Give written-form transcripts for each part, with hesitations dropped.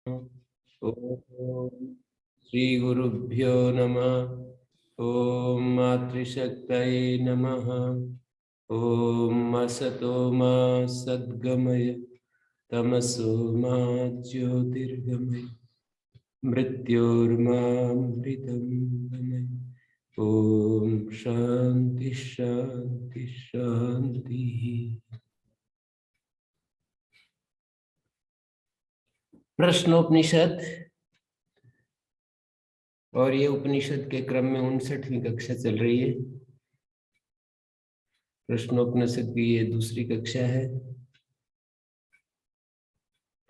ओम श्री गुरुभ्यो नमः। ओम मातृशक्तये नमः। ओम असतो मा सद्गमय तमसो मा ज्योतिर्गमय मृत्योर्मामृतं गमय। ओम शांति शांति शांति। प्रश्नोपनिषद, और ये उपनिषद के क्रम में 59वीं कक्षा चल रही है। प्रश्नोपनिषद की ये दूसरी कक्षा है।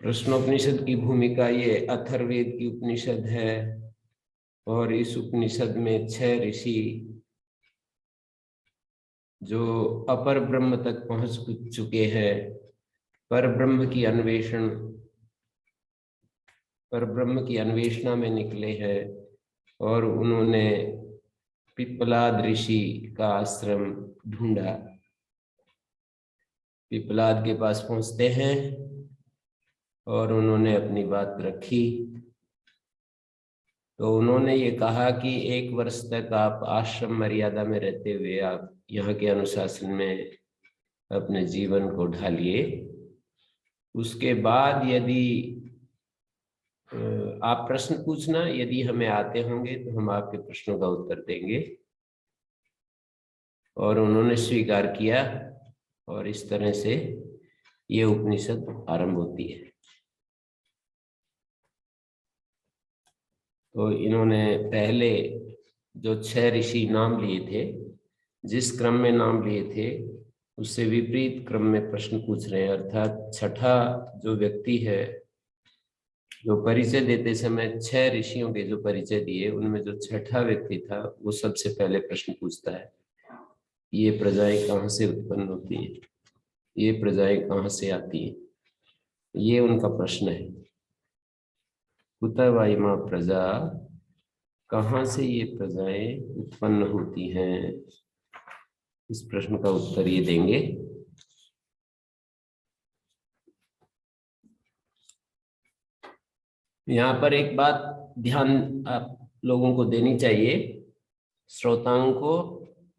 प्रश्नोपनिषद की भूमिका ये अथर्ववेद की उपनिषद है, और इस उपनिषद में 6 ऋषि जो अपर ब्रह्म तक पहुंच चुके हैं, पर ब्रह्म की अन्वेषणा में निकले हैं, और उन्होंने पिप्पलाद ऋषि का आश्रम ढूंढा। पिप्पलाद के पास पहुंचते हैं और उन्होंने अपनी बात रखी। तो उन्होंने ये कहा कि 1 वर्ष तक आप आश्रम मर्यादा में रहते हुए आप यहाँ के अनुशासन में अपने जीवन को ढालिए। उसके बाद यदि आप प्रश्न पूछना, यदि हमें आते होंगे तो हम आपके प्रश्नों का उत्तर देंगे। और उन्होंने स्वीकार किया, और इस तरह से ये उपनिषद आरंभ होती है। तो इन्होंने पहले जो 6 ऋषि नाम लिए थे, जिस क्रम में नाम लिए थे उससे विपरीत क्रम में प्रश्न पूछ रहे हैं। अर्थात छठा जो व्यक्ति है, जो परिचय देते समय 6 ऋषियों के जो परिचय दिए, उनमें जो छठा व्यक्ति था वो सबसे पहले प्रश्न पूछता है, ये प्रजाएं कहाँ से उत्पन्न होती हैं, ये प्रजाएं कहाँ से आती हैं। ये उनका प्रश्न है, कुतः वा इमा प्रजा, कहाँ से ये प्रजाएं उत्पन्न होती हैं। इस प्रश्न का उत्तर ये देंगे। यहाँ पर एक बात ध्यान आप लोगों को देनी चाहिए, श्रोताओं को।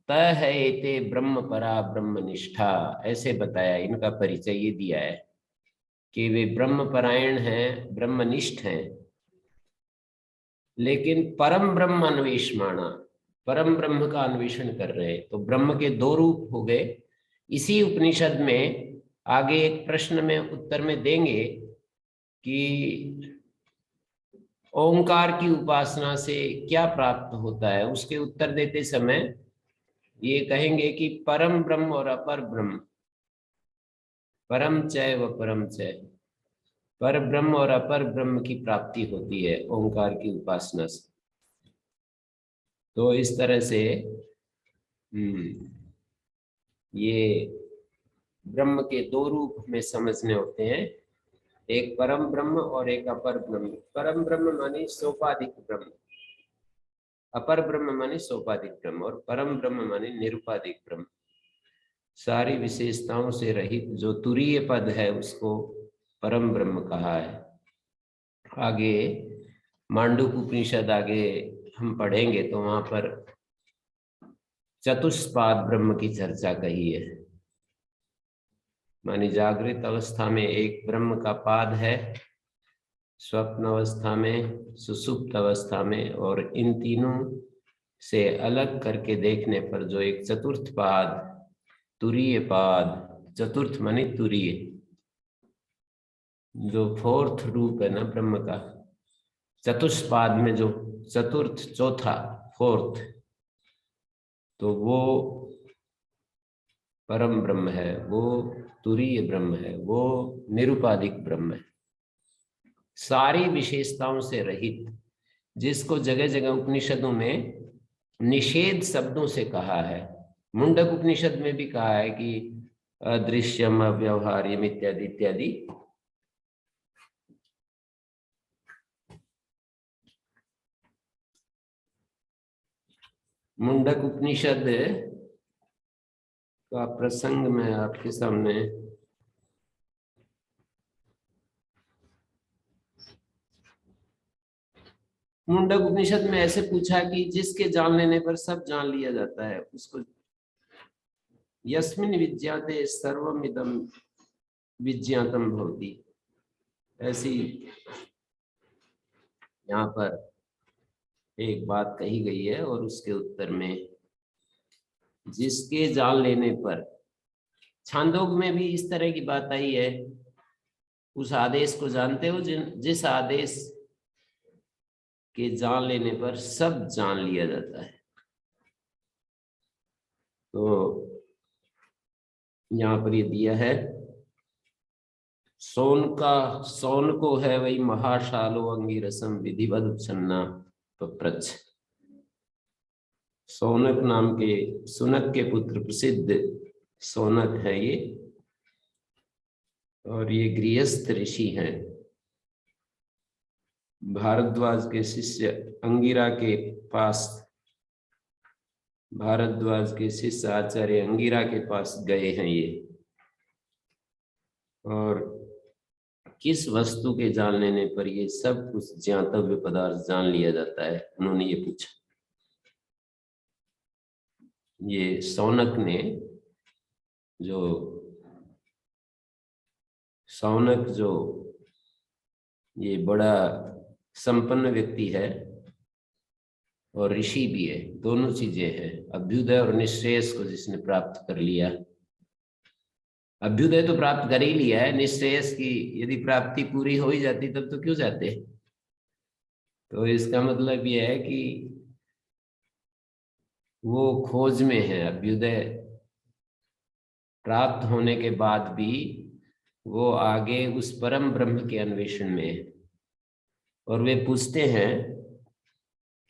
तय है एते ब्रह्म परा ब्रह्मनिष्ठा, ऐसे बताया, इनका परिचय ये दिया है कि वे ब्रह्म परायण हैं, ब्रह्मनिष्ठ हैं, लेकिन परम ब्रह्म अन्वेषमाणा, परम ब्रह्म का अन्वेषण कर रहे हैं। तो ब्रह्म के 2 रूप हो गए। इसी उपनिषद में आगे एक प्रश्न में उत्तर में देंगे कि ओंकार की उपासना से क्या प्राप्त होता है। उसके उत्तर देते समय ये कहेंगे कि परम ब्रह्म और अपर ब्रह्म, परम चय व परम चय, पर ब्रह्म और अपर ब्रह्म की प्राप्ति होती है ओंकार की उपासना से। तो इस तरह से ये ब्रह्म के 2 रूप हमें समझने होते हैं, एक परम ब्रह्म और एक अपर ब्रह्म। परम ब्रह्म माने सोपाधिक ब्रह्म, अपर ब्रह्म माने सोपाधिक ब्रह्म, और परम ब्रह्म माने निरुपाधिक ब्रह्म। सारी विशेषताओं से रहित जो तुरीय पद है उसको परम ब्रह्म कहा है। आगे मांडुक उपनिषद आगे हम पढ़ेंगे तो वहां पर चतुष्पाद ब्रह्म की चर्चा कही है। मानी जागृत अवस्था में एक ब्रह्म का पाद है, स्वप्न अवस्था में, सुसुप्त अवस्था में, और इन तीनों से अलग करके देखने पर जो एक चतुर्थ पाद, तुरीय पाद, चतुर्थ माने तुरीय, जो 4th रूप है ना ब्रह्म का, चतुष्पाद में जो चतुर्थ, चौथा, 4th, तो वो परम ब्रह्म है, वो तुरीय ब्रह्म है, वो निरुपाधिक ब्रह्म है, सारी विशेषताओं से रहित, जिसको जगह जगह उपनिषदों में निषेध शब्दों से कहा है। मुंडक उपनिषद में भी कहा है कि अदृश्यम अव्यवहार्यम इत्यादि इत्यादि। मुंडक उपनिषद का प्रसंग मैं आपके सामने मुंडक उपनिषद में ऐसे पूछा कि जिसके जान लेने पर सब जान लिया जाता है उसको, यस्मिन् विज्ञाते सर्वमिदं विज्ञातम भवति, ऐसी यहाँ पर एक बात कही गई है। और उसके उत्तर में जिसके जान लेने पर, छांदोग में भी इस तरह की बात आई है। उस आदेश को जानते हो जिस आदेश के जान लेने पर सब जान लिया जाता है। तो यहाँ पर ये दिया है, सोन को है वही महाशालो अंगिरसम विधिवत उच्छन्ना पप्रच्छ। सोनक नाम के, सुनक के पुत्र प्रसिद्ध सोनक है ये, और ये गृहस्थ ऋषि हैं। भारद्वाज के शिष्य अंगिरा के पास, भारद्वाज के शिष्य आचार्य अंगिरा के पास गए हैं ये, और किस वस्तु के जान लेने पर ये सब कुछ ज्ञातव्य पदार्थ जान लिया जाता है, उन्होंने ये पूछा। ये सौनक ने, सौनक जो ये बड़ा संपन्न व्यक्ति है और ऋषि भी है, दोनों चीजें हैं। अभ्युदय और निश्रेयस को जिसने प्राप्त कर लिया, अभ्युदय तो प्राप्त कर ही लिया है, निश्रेयस की यदि प्राप्ति पूरी हो ही जाती तब तो क्यों जाते। तो इसका मतलब यह है कि वो खोज में है। अभ्युदय प्राप्त होने के बाद भी वो आगे उस परम ब्रह्म के अन्वेषण में है। और वे पूछते हैं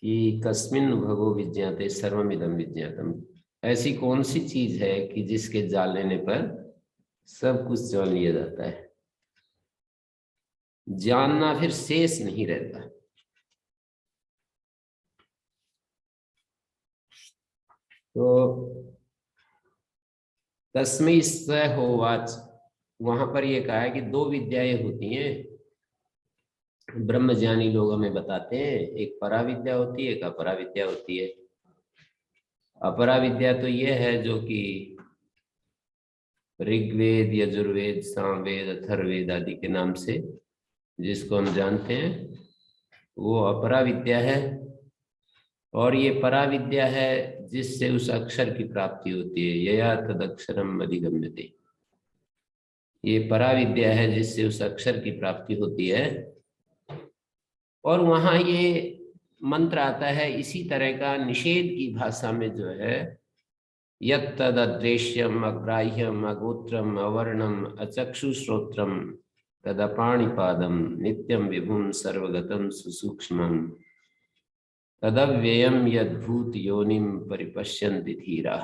कि कस्मिन् भगो विज्ञाते सर्वमिदं विज्ञातम, ऐसी कौन सी चीज है कि जिसके जान लेने पर सब कुछ जान लिया जाता है। जानना फिर शेष नहीं रहता। तो तस्मै स होवाच, वहां पर ये कहा है कि दो विद्याएं होती हैं, ब्रह्मज्ञानी लोग हमें बताते हैं। एक पराविद्या होती है, एक अपरा विद्या होती है। अपरा विद्या तो ये है जो कि ऋग्वेद, यजुर्वेद, सामवेद, अथर्ववेद आदि के नाम से जिसको हम जानते हैं, वो अपरा विद्या है। और ये परा विद्या है जिससे उस अक्षर की प्राप्ति होती है, यया तदक्षरम अधिगम्यते। ये परा विद्या है जिससे उस अक्षर की प्राप्ति होती है। और वहां ये मंत्र आता है इसी तरह का निषेध की भाषा में, जो है यत्तदद्रेश्यम अग्राह्यम अगोत्रम अवर्णम अचक्षुश्रोत्रम तदपाणिपादम नित्यम विभुम सर्वगतम सुसूक्ष्मम तदव्ययम यद्भूत योनिम परिपश्यन्ति धीरा।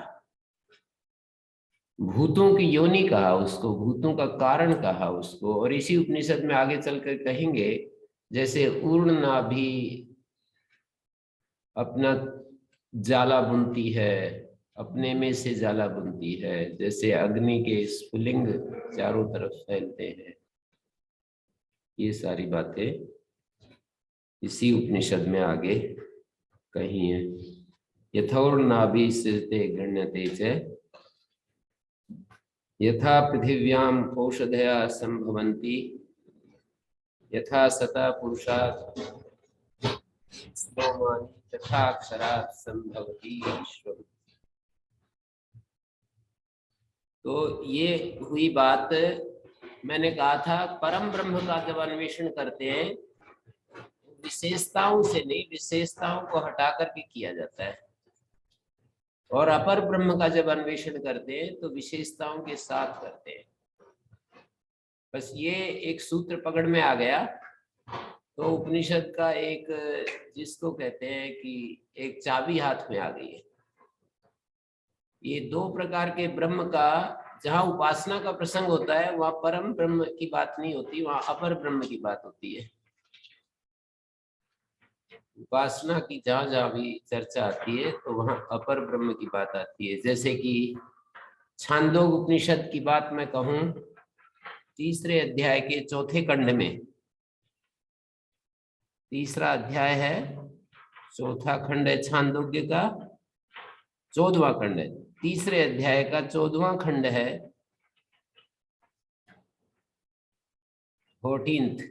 भूतों की योनि कहा उसको, भूतों का कारण कहा उसको। और इसी उपनिषद में आगे चलकर कहेंगे, जैसे ऊर्ण नाभि अपना जाला बुनती है, अपने में से जाला बुनती है, जैसे अग्नि के स्फुलिंग चारों तरफ फैलते हैं। ये सारी बातें इसी उपनिषद में आगे कही है। यथोर्नाभि सिरते गण्यते च यथा पृथिव्याम औषधया संभवन्ति यथा सता पुरुषात् स्तोमानि तथा अक्षरात् संभवति ईश्वर। तो ये हुई बात, मैंने कहा था परम ब्रह्म का जब अन्वेषण करते हैं विशेषताओं से नहीं, विशेषताओं को हटा करके किया जाता है। और अपर ब्रह्म का जब अन्वेषण करते हैं तो विशेषताओं के साथ करते हैं। बस ये एक सूत्र पकड़ में आ गया तो उपनिषद का एक, जिसको कहते हैं कि एक चाबी हाथ में आ गई है। ये दो प्रकार के ब्रह्म का, जहाँ उपासना का प्रसंग होता है वहाँ परम ब्रह्म की बात नहीं होती, वहाँ अपर ब्रह्म की बात होती है। उपासना की जहाँ जहाँ भी चर्चा आती है तो वहाँ अपर ब्रह्म की बात आती है। जैसे कि छांदोग उपनिषद की बात मैं कहूँ, तीसरे अध्याय के चौथे खंड में, तीसरा अध्याय है चौथा खंड है छांदोग्य का, 14वां खंड है, तीसरे अध्याय का 14वां खंड है, 14th।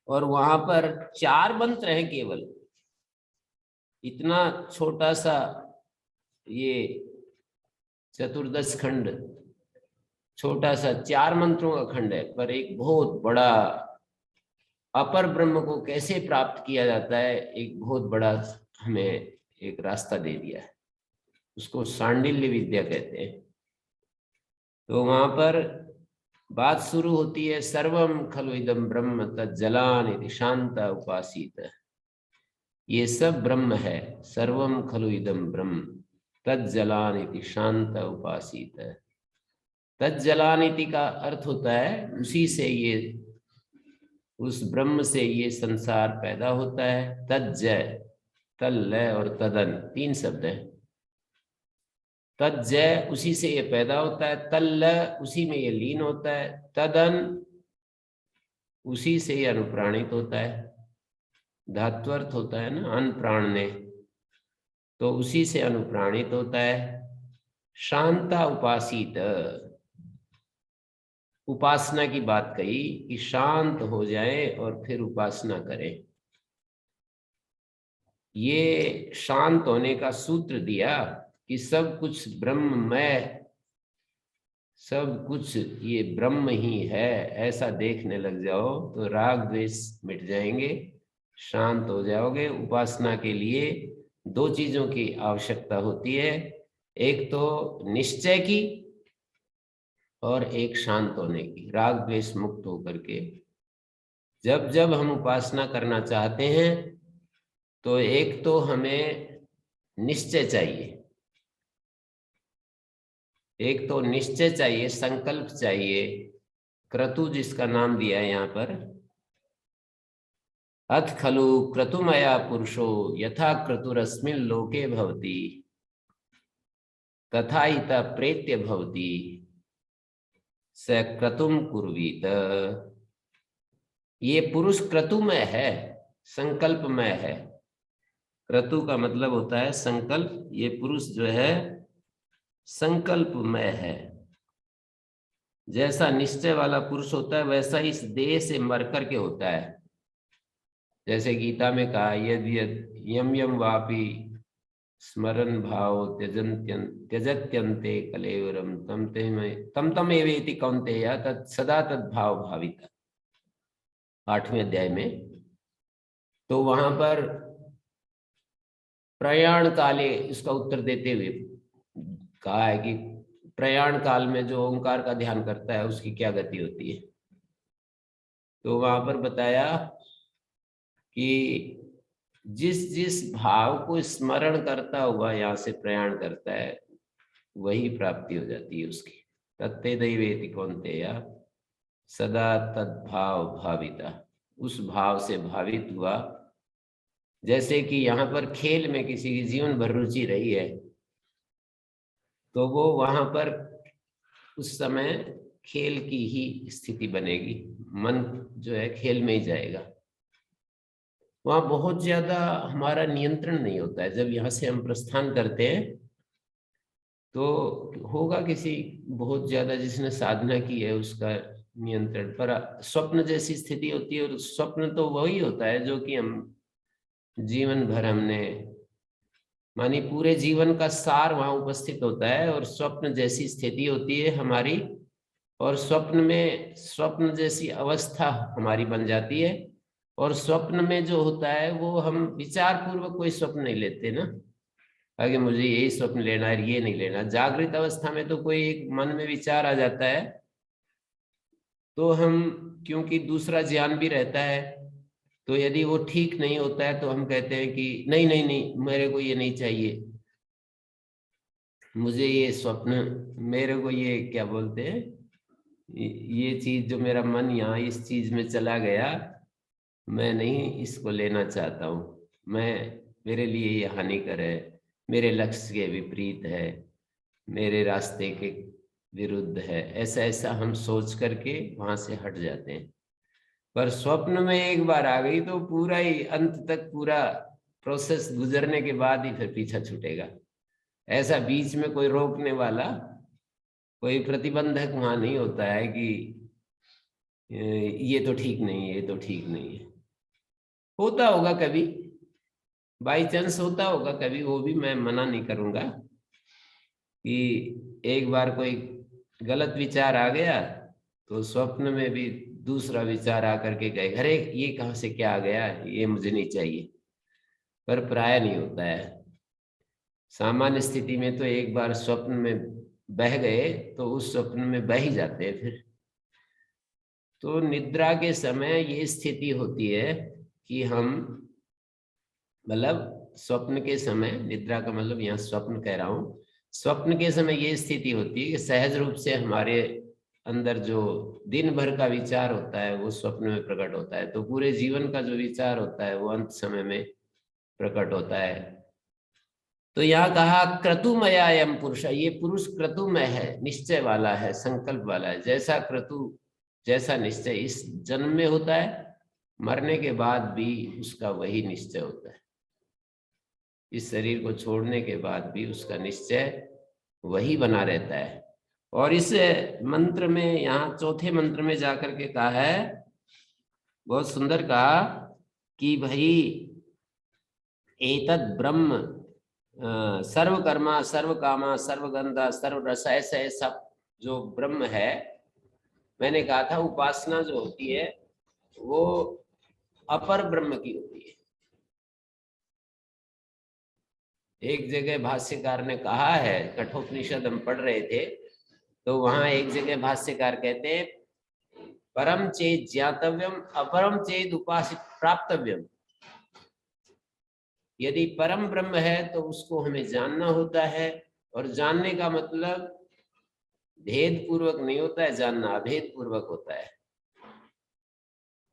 और वहां पर 4 मंत्र हैं केवल। इतना छोटा सा ये चतुर्दश खंड, छोटा सा 4 मंत्रों का खंड है, पर एक बहुत बड़ा अपर ब्रह्म को कैसे प्राप्त किया जाता है, एक बहुत बड़ा हमें एक रास्ता दे दिया है। उसको सांडिल्य विद्या कहते हैं। तो वहां पर बात शुरू होती है, सर्वम खलु इदम ब्रह्म तज्जलानिति शांत उपासीत। ये सब ब्रह्म है, सर्वम खलु इदम ब्रह्म तज्जलानिति शांत उपासीत। तज्जलानिति का अर्थ होता है उसी से ये, उस ब्रह्म से ये संसार पैदा होता है। तज्जय, तल और तदन 3 शब्द हैं। तज्जय उसी से ये पैदा होता है, तल उसी में ये लीन होता है, तदन उसी से ये अनुप्राणित होता है। धात्वर्थ होता है ना अन प्राण ने, तो उसी से अनुप्राणित होता है। शांता उपासित, उपासना की बात कही कि शांत हो जाए और फिर उपासना करें। ये शांत होने का सूत्र दिया कि सब कुछ ब्रह्ममय, सब कुछ ये ब्रह्म ही है, ऐसा देखने लग जाओ तो राग द्वेष मिट जाएंगे, शांत हो जाओगे। उपासना के लिए 2 चीजों की आवश्यकता होती है, एक तो निश्चय की और एक शांत होने की, राग द्वेष मुक्त होकर के। जब जब हम उपासना करना चाहते हैं तो एक तो हमें निश्चय चाहिए, एक तो निश्चय चाहिए, संकल्प चाहिए। क्रतु जिसका नाम दिया है यहाँ पर, अथ खलु क्रतुमया पुरुषो यथा क्रतुरस्मिन् लोके भवति तथा इतः प्रेत्य भवति स क्रतुम कुर्वीत। ये पुरुष क्रतुमय है, संकल्पमय है। क्रतु का मतलब होता है संकल्प। ये पुरुष जो है संकल्पमय है। जैसा निश्चय वाला पुरुष होता है वैसा इस देह से मर करके होता है। जैसे गीता में कहा, यद यद यम यम वापि स्मरण भाव त्यजत्यन्ते कलेवरम तम तम एवेति कौन्तेय तत् सदा तद भाव भाविता, 8वें अध्याय में। तो वहां पर प्रयाण काले इसका उत्तर देते हुए कहा है कि प्रयाण काल में जो ओंकार का ध्यान करता है उसकी क्या गति होती है। तो वहां पर बताया कि जिस जिस भाव को स्मरण करता हुआ यहाँ से प्रयाण करता है वही प्राप्ति हो जाती है उसकी। तत्ते दैवेति कौन्तेय सदा तद्भाव भाविता, उस भाव से भावित हुआ। जैसे कि यहाँ पर खेल में किसी की जीवन भर रुचि रही है तो वो वहां पर उस समय खेल की ही स्थिति बनेगी, मन जो है खेल में ही जाएगा। वहां बहुत ज्यादा हमारा नियंत्रण नहीं होता है। जब यहाँ से हम प्रस्थान करते हैं तो होगा किसी बहुत ज्यादा जिसने साधना की है उसका नियंत्रण, पर स्वप्न जैसी स्थिति होती है। और स्वप्न तो वही होता है जो कि हम जीवन भर हमने मानी, पूरे जीवन का सार वहां उपस्थित होता है। और स्वप्न जैसी स्थिति होती है हमारी, और स्वप्न में स्वप्न जैसी अवस्था हमारी बन जाती है। और स्वप्न में जो होता है वो हम विचार पूर्वक कोई स्वप्न नहीं लेते ना, आगे मुझे यही स्वप्न लेना है, ये नहीं लेना। जागृत अवस्था में तो कोई एक मन में विचार आ जाता है तो हम, क्योंकि दूसरा ज्ञान भी रहता है, तो यदि वो ठीक नहीं होता है तो हम कहते हैं कि नहीं नहीं नहीं, मेरे को ये नहीं चाहिए, मुझे ये स्वप्न, मेरे को ये क्या बोलते हैं, ये चीज जो मेरा मन यहाँ इस चीज में चला गया, मैं नहीं इसको लेना चाहता हूँ, मैं, मेरे लिए ये हानिकर है, मेरे लक्ष्य के विपरीत है, मेरे रास्ते के विरुद्ध है। ऐसा ऐसा हम सोच करके वहां से हट जाते हैं। पर स्वप्न में एक बार आ गई तो पूरा ही अंत तक पूरा प्रोसेस गुजरने के बाद ही फिर पीछा छूटेगा। ऐसा बीच में कोई रोकने वाला, कोई प्रतिबंधक वहां नहीं होता है कि ये तो ठीक नहीं है, ये तो ठीक नहीं है। होता होगा कभी, बाई चांस होता होगा कभी, वो भी मैं मना नहीं करूंगा कि एक बार कोई गलत विचार आ गया तो स्वप्न में भी दूसरा विचार आकर के कहे अरे ये कहाँ से क्या आ गया, ये मुझे नहीं चाहिए, पर प्राय नहीं होता है। सामान्य स्थिति में तो एक बार स्वप्न में बह गए तो उस स्वप्न में बह ही जाते हैं फिर। तो निद्रा के समय ये स्थिति होती है कि हम, मतलब स्वप्न के समय, निद्रा का मतलब यहाँ स्वप्न कह रहा हूँ, स्वप्न के समय ये स्थिति होती है कि सहज रूप से हमारे अंदर जो दिन भर का विचार होता है वो स्वप्न में प्रकट होता है, तो पूरे जीवन का जो विचार होता है वो अंत समय में प्रकट होता है। तो यहाँ कहा क्रतुमयायम पुरुष, ये पुरुष क्रतुमय है, निश्चय वाला है, संकल्प वाला है। जैसा क्रतु, जैसा निश्चय इस जन्म में होता है, मरने के बाद भी उसका वही निश्चय होता है। इस शरीर को छोड़ने के बाद भी उसका निश्चय वही बना रहता है। और इस मंत्र में, यहाँ चौथे मंत्र में जाकर के कहा है, बहुत सुंदर कहा कि भाई एतद ब्रह्म सर्व कर्मा सर्व कामा सर्व गंधा सर्व रस, ऐसे सब जो ब्रह्म है, मैंने कहा था उपासना जो होती है वो अपर ब्रह्म की होती है। एक जगह भाष्यकार ने कहा है, कठोपनिषद हम पढ़ रहे थे, तो वहां एक जगह भाष्यकार कहते हैं परम चेत ज्ञातव्यम अपरम चेत उपासित प्राप्तव्यम। यदि परम ब्रह्म है तो उसको हमें जानना होता है, और जानने का मतलब भेद पूर्वक नहीं होता है, जानना अभेद पूर्वक होता है।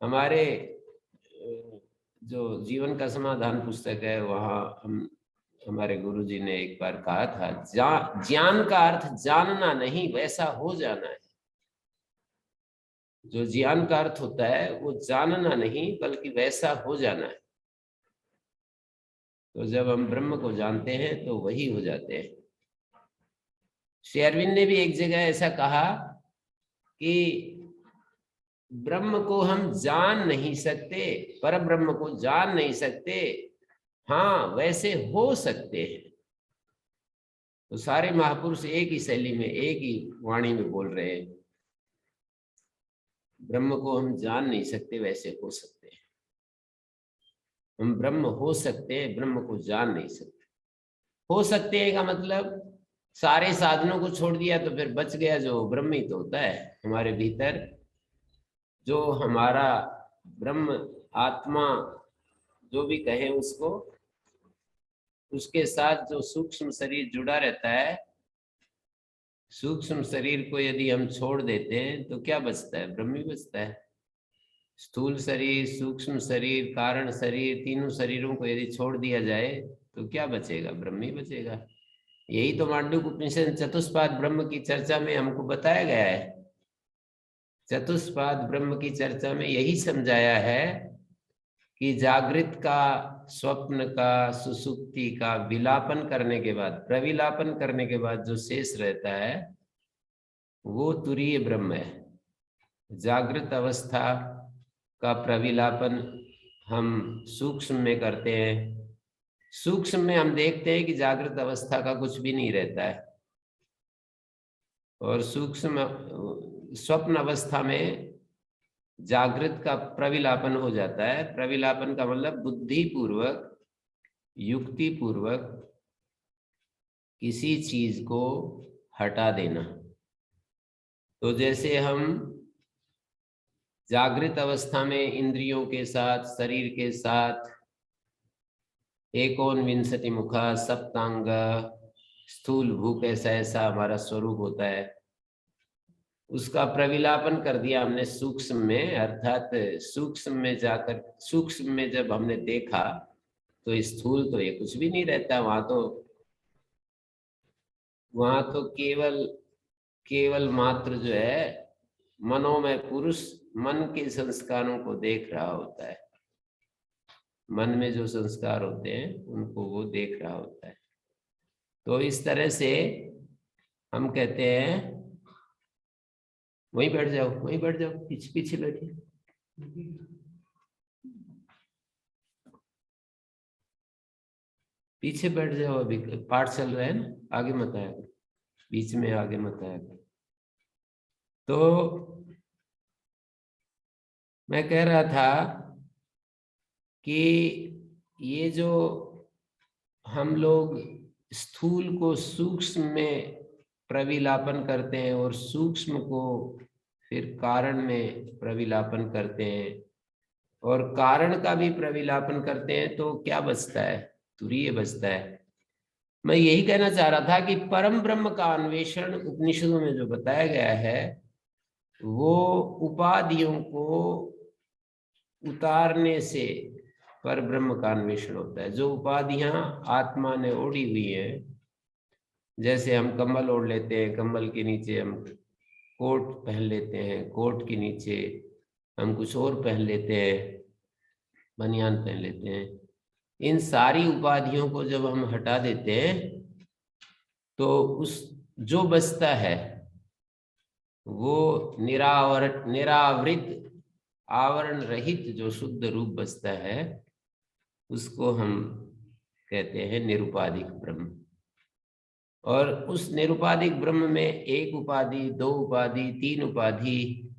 हमारे जो जीवन का समाधान पुस्तक है वहाँ हमारे गुरुजी ने एक बार कहा था, ज्ञान का अर्थ जानना नहीं, वैसा हो जाना है। जो ज्ञान का अर्थ होता है वो जानना नहीं बल्कि वैसा हो जाना है। तो जब हम ब्रह्म को जानते हैं तो वही हो जाते हैं। श्री अरविंद ने भी एक जगह ऐसा कहा कि ब्रह्म को हम जान नहीं सकते, पर ब्रह्म को जान नहीं सकते, हाँ वैसे हो सकते हैं। तो सारे महापुरुष एक ही शैली में, एक ही वाणी में बोल रहे हैं, ब्रह्म को हम जान नहीं सकते, वैसे हो सकते हैं। हम ब्रह्म हो सकते हैं, ब्रह्म को जान नहीं सकते। हो सकते हैं का मतलब सारे साधनों को छोड़ दिया तो फिर बच गया जो ब्रह्म ही तो होता है हमारे भीतर। जो हमारा ब्रह्म आत्मा जो भी कहे उसको, उसके साथ जो सूक्ष्म शरीर जुड़ा रहता है, सूक्ष्म शरीर को यदि हम छोड़ देते हैं तो क्या बचता है? ब्रह्म ही बचता है। स्थूल शरीर, सूक्ष्म शरीर, कारण शरीर, तीनों शरीरों को यदि छोड़ दिया जाए तो क्या बचेगा? ब्रह्म ही बचेगा। यही तो मांडुक्य उपनिषद चतुष्पाद ब्रह्म की चर्चा में हमको बताया गया है। चतुष्पाद ब्रह्म की चर्चा में यही समझाया है कि जागृत का, स्वप्न का, सुसुप्ति का विलापन करने के बाद, प्रविलापन करने के बाद जो शेष रहता है वो तुरीय ब्रह्म है। जागृत अवस्था का प्रविलापन हम सूक्ष्म में करते हैं। सूक्ष्म में हम देखते हैं कि जागृत अवस्था का कुछ भी नहीं रहता है, और सूक्ष्म स्वप्न अवस्था में जागृत का प्रविलापन हो जाता है। प्रविलापन का मतलब बुद्धि पूर्वक, युक्ति पूर्वक किसी चीज को हटा देना। तो जैसे हम जागृत अवस्था में इंद्रियों के साथ, शरीर के साथ एकोनविंशति मुखा सप्तांग स्थूल भूख, ऐसा ऐसा हमारा स्वरूप होता है, उसका प्रविलापन कर दिया हमने सूक्ष्म में। अर्थात सूक्ष्म में जाकर, सूक्ष्म में जब हमने देखा तो स्थूल तो ये कुछ भी नहीं रहता, वहां तो केवल मात्र जो है मनोमय पुरुष मन के संस्कारों को देख रहा होता है। मन में जो संस्कार होते हैं उनको वो देख रहा होता है। तो इस तरह से हम कहते हैं, वहीं बैठ जाओ, वहीं बैठ जाओ, पीछे पीछे बैठिए। पीछे बैठ जाओ, अभी पाठ चल रहा है ना, आगे मत आया, बीच में आगे मत आया। तो मैं कह रहा था कि ये जो हम लोग स्थूल को सूक्ष्म में प्रविलापन करते हैं और सूक्ष्म को फिर कारण में प्रविलापन करते हैं और कारण का भी प्रविलापन करते हैं, तो क्या बचता है? तुरीय बचता है। मैं यही कहना चाह रहा था कि परम ब्रह्म का अन्वेषण उपनिषदों में जो बताया गया है वो उपाधियों को उतारने से पर ब्रह्म का अन्वेषण होता है। जो उपाधियां आत्मा ने ओढ़ी हुई हैं, जैसे हम कंबल ओढ़ लेते हैं, कंबल के नीचे हम कोट पहन लेते हैं, कोट के नीचे हम कुछ और पहन लेते हैं, बनियान पहन लेते हैं। इन सारी उपाधियों को जब हम हटा देते हैं तो उस जो बचता है वो निरावृत आवरण रहित जो शुद्ध रूप बचता है उसको हम कहते हैं निरुपाधिक ब्रह्म। और उस निरुपाधिक ब्रह्म में एक उपाधि, दो उपाधि, तीन उपाधि,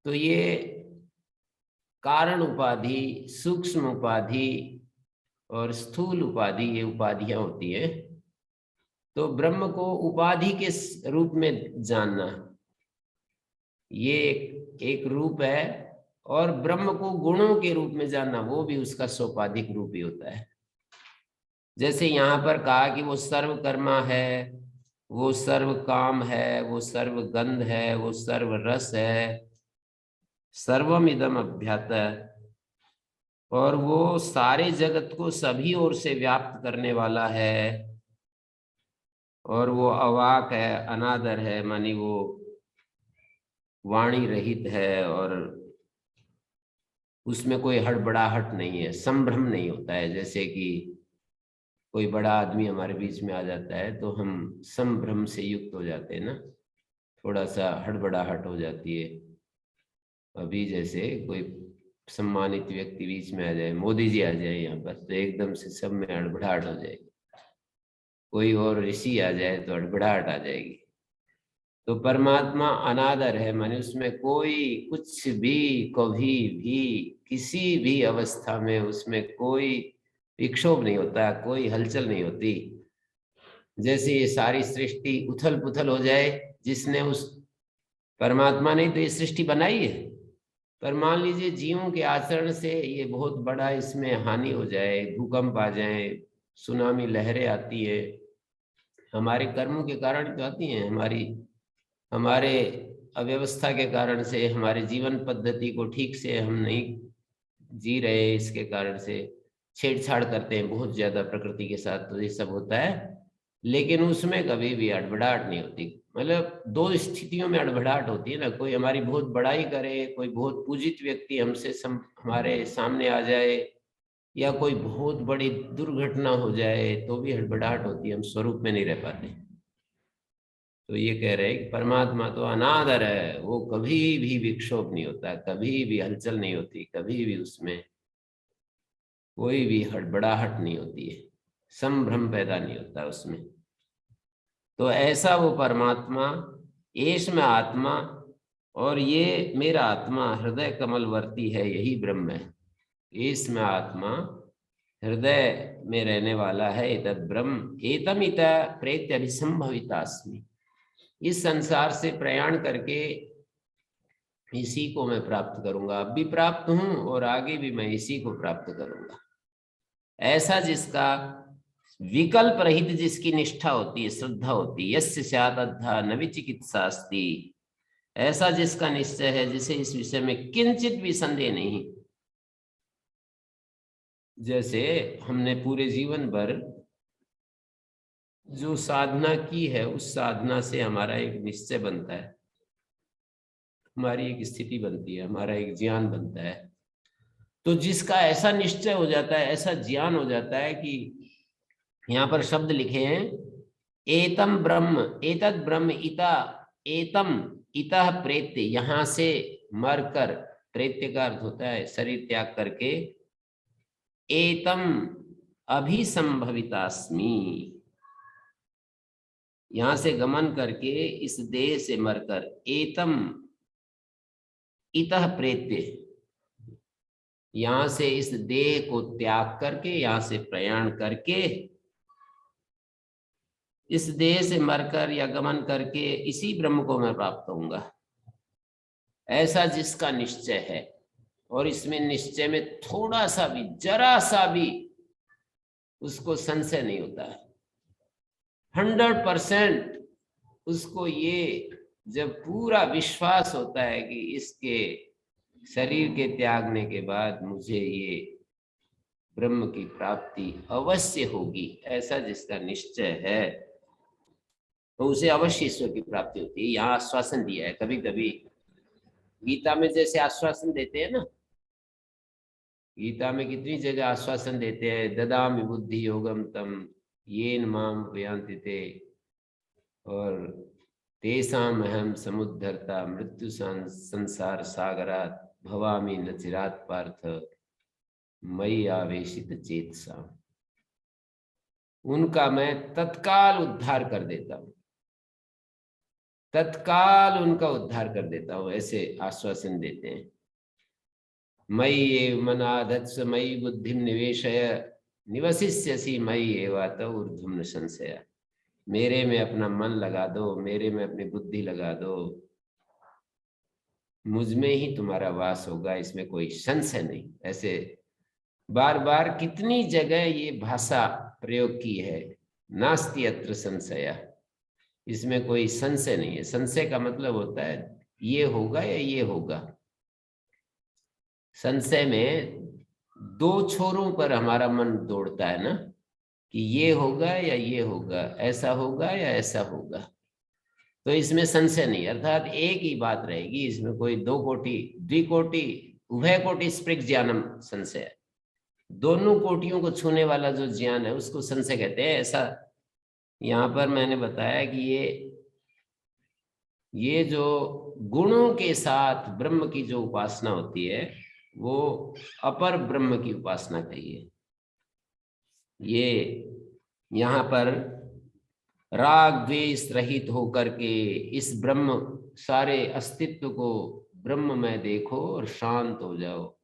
तो ये कारण उपाधि, सूक्ष्म उपाधि और स्थूल उपाधि, ये उपाधियां होती है। तो ब्रह्म को उपाधि के रूप में जानना, ये एक रूप है। और ब्रह्म को गुणों के रूप में जानना, वो भी उसका सोपाधिक रूप ही होता है। जैसे यहाँ पर कहा कि वो सर्वकर्मा है, वो सर्व काम है, वो सर्व गंध है, वो सर्व रस है, सर्वम इदम अभ्यात, और वो सारे जगत को सभी ओर से व्याप्त करने वाला है, और वो अवाक है, अनादर है, मानी वो वाणी रहित है, और उसमें कोई हड़बड़ाहट नहीं है, संभ्रम नहीं होता है। जैसे कि कोई बड़ा आदमी हमारे बीच में आ जाता है तो हम संभ्रम से युक्त हो जाते हैं ना, थोड़ा सा हड़बड़ाहट हो जाती है। अभी जैसे कोई सम्मानित व्यक्ति बीच में आ जाए, मोदी जी आ जाए यहाँ पर, तो एकदम से सब में हड़बड़ाहट हो जाएगी। कोई और ऋषि आ जाए तो हड़बड़ाहट आ जाएगी। तो परमात्मा अनादर है, माने उसमें कोई कुछ भी कभी भी किसी भी अवस्था में उसमें कोई विक्षोभ नहीं होता, कोई हलचल नहीं होती। जैसे ये सारी सृष्टि उथल पुथल हो जाए, जिसने उस परमात्मा ने तो ये सृष्टि बनाई है, पर मान लीजिए जीवों के आचरण से ये बहुत बड़ा इसमें हानि हो जाए, भूकंप आ जाए, सुनामी लहरें आती है, हमारे कर्मों के कारण तो आती हैं, हमारे अव्यवस्था के कारण से, हमारे जीवन पद्धति को ठीक से हम नहीं जी रहे, इसके कारण से छेड़छाड़ करते हैं बहुत ज्यादा प्रकृति के साथ, तो ये सब होता है। लेकिन उसमें कभी भी अड़बड़ाहट नहीं होती। मतलब दो स्थितियों में अड़बड़ाहट होती है ना, कोई हमारी बहुत बड़ाई करे, कोई बहुत पूजित व्यक्ति हमसे हमारे सामने आ जाए, या कोई बहुत बड़ी दुर्घटना हो जाए तो भी हड़बड़ाहट होती है, हम स्वरूप में नहीं रह पाते। तो ये कह रहे हैं कि परमात्मा तो अनादर है, वो कभी भी विक्षोभ नहीं होता, कभी भी हलचल नहीं होती, कभी भी उसमें कोई भी हड़बड़ाहट नहीं होती है, संभ्रम पैदा नहीं होता उसमें। तो ऐसा वो परमात्मा, एष में आत्मा, और ये मेरा आत्मा हृदय कमलवर्ती है, यही ब्रह्म है। एष में आत्मा हृदय में रहने वाला है, एतद् ब्रह्म एतम इत प्रेत्य अभिसंभवितास्मि। इस संसार से प्रयाण करके इसी को मैं प्राप्त करूंगा, अब भी प्राप्त हूं और आगे भी मैं इसी को प्राप्त करूंगा। ऐसा जिसका विकल्प रहित जिसकी निष्ठा होती है, श्रद्धा होती है, यस्य स्यात् अद्धा न विचिकित्सास्ति, ऐसा जिसका निश्चय है, जिसे इस विषय में किंचित भी संदेह नहीं। जैसे हमने पूरे जीवन भर जो साधना की है, उस साधना से हमारा एक निश्चय बनता है, हमारी एक स्थिति बनती है, हमारा एक ज्ञान बनता है। तो जिसका ऐसा निश्चय हो जाता है, ऐसा ज्ञान हो जाता है कि यहाँ पर शब्द लिखे हैं एतम ब्रह्म, एतद ब्रह्म इता, एतम इतः प्रेत्य, यहाँ से मरकर, प्रेत्य का अर्थ होता है शरीर त्याग करके, एतम अभिसंभवितास्मि, यहां से गमन करके इस देह से मरकर, एतम इतः प्रेत्य, यहां से इस देह को त्याग करके, यहां से प्रयाण करके, इस देह से मरकर या गमन करके इसी ब्रह्म को मैं प्राप्त होऊंगा, ऐसा जिसका निश्चय है। और इसमें निश्चय में थोड़ा सा भी, जरा सा भी उसको संशय नहीं होता है, 100% उसको ये जब पूरा विश्वास होता है कि इसके शरीर के त्यागने के बाद मुझे ये ब्रह्म की प्राप्ति अवश्य होगी, ऐसा जिसका निश्चय है, तो उसे अवश्य ईश्वर की प्राप्ति होती है। यहाँ आश्वासन दिया है, कभी कभी गीता में जैसे आश्वासन देते हैं ना, गीता में कितनी जगह आश्वासन देते हैं, ददामि बुद्धि योगम तम येन माम उपयान्ति ते, और तेषाम अहम समुद्धरता मृत्यु संसार सागरात भवामि न चिरात पार्थ मयि आवेशित चेतसा, उनका मैं तत्काल उद्धार कर देता हूं, तत्काल उनका उद्धार कर देता हूं, ऐसे आश्वासन देते हैं। मयि एव मनाधत्स मयि बुद्धिम निवेशय निवसिष्यसि मयि एवात ऊर्ध्वं न संशय, मेरे में अपना मन लगा दो, मेरे में अपनी बुद्धि लगा दो, मुझ में ही तुम्हारा वास होगा, इसमें कोई संशय नहीं। ऐसे बार बार कितनी जगह ये भाषा प्रयोग की है, नास्ति अत्र संशय, इसमें कोई संशय नहीं है। संशय का मतलब होता है ये होगा या ये होगा। संशय में दो छोरों पर हमारा मन दौड़ता है ना, कि ये होगा या ये होगा, ऐसा होगा या ऐसा होगा, तो इसमें संशय नहीं, अर्थात एक ही बात रहेगी, इसमें कोई दो कोटि द्विकोटि उभय कोटि स्पृग ज्ञानम संशय है, दोनों कोटियों को छूने वाला जो ज्ञान है उसको संशय कहते हैं। ऐसा यहाँ पर मैंने बताया कि ये जो गुणों के साथ ब्रह्म की जो उपासना होती है वो अपर ब्रह्म की उपासना कहिए। ये यहाँ पर राग द्वेष रहित होकर के इस ब्रह्म सारे अस्तित्व को ब्रह्म में देखो और शांत हो जाओ,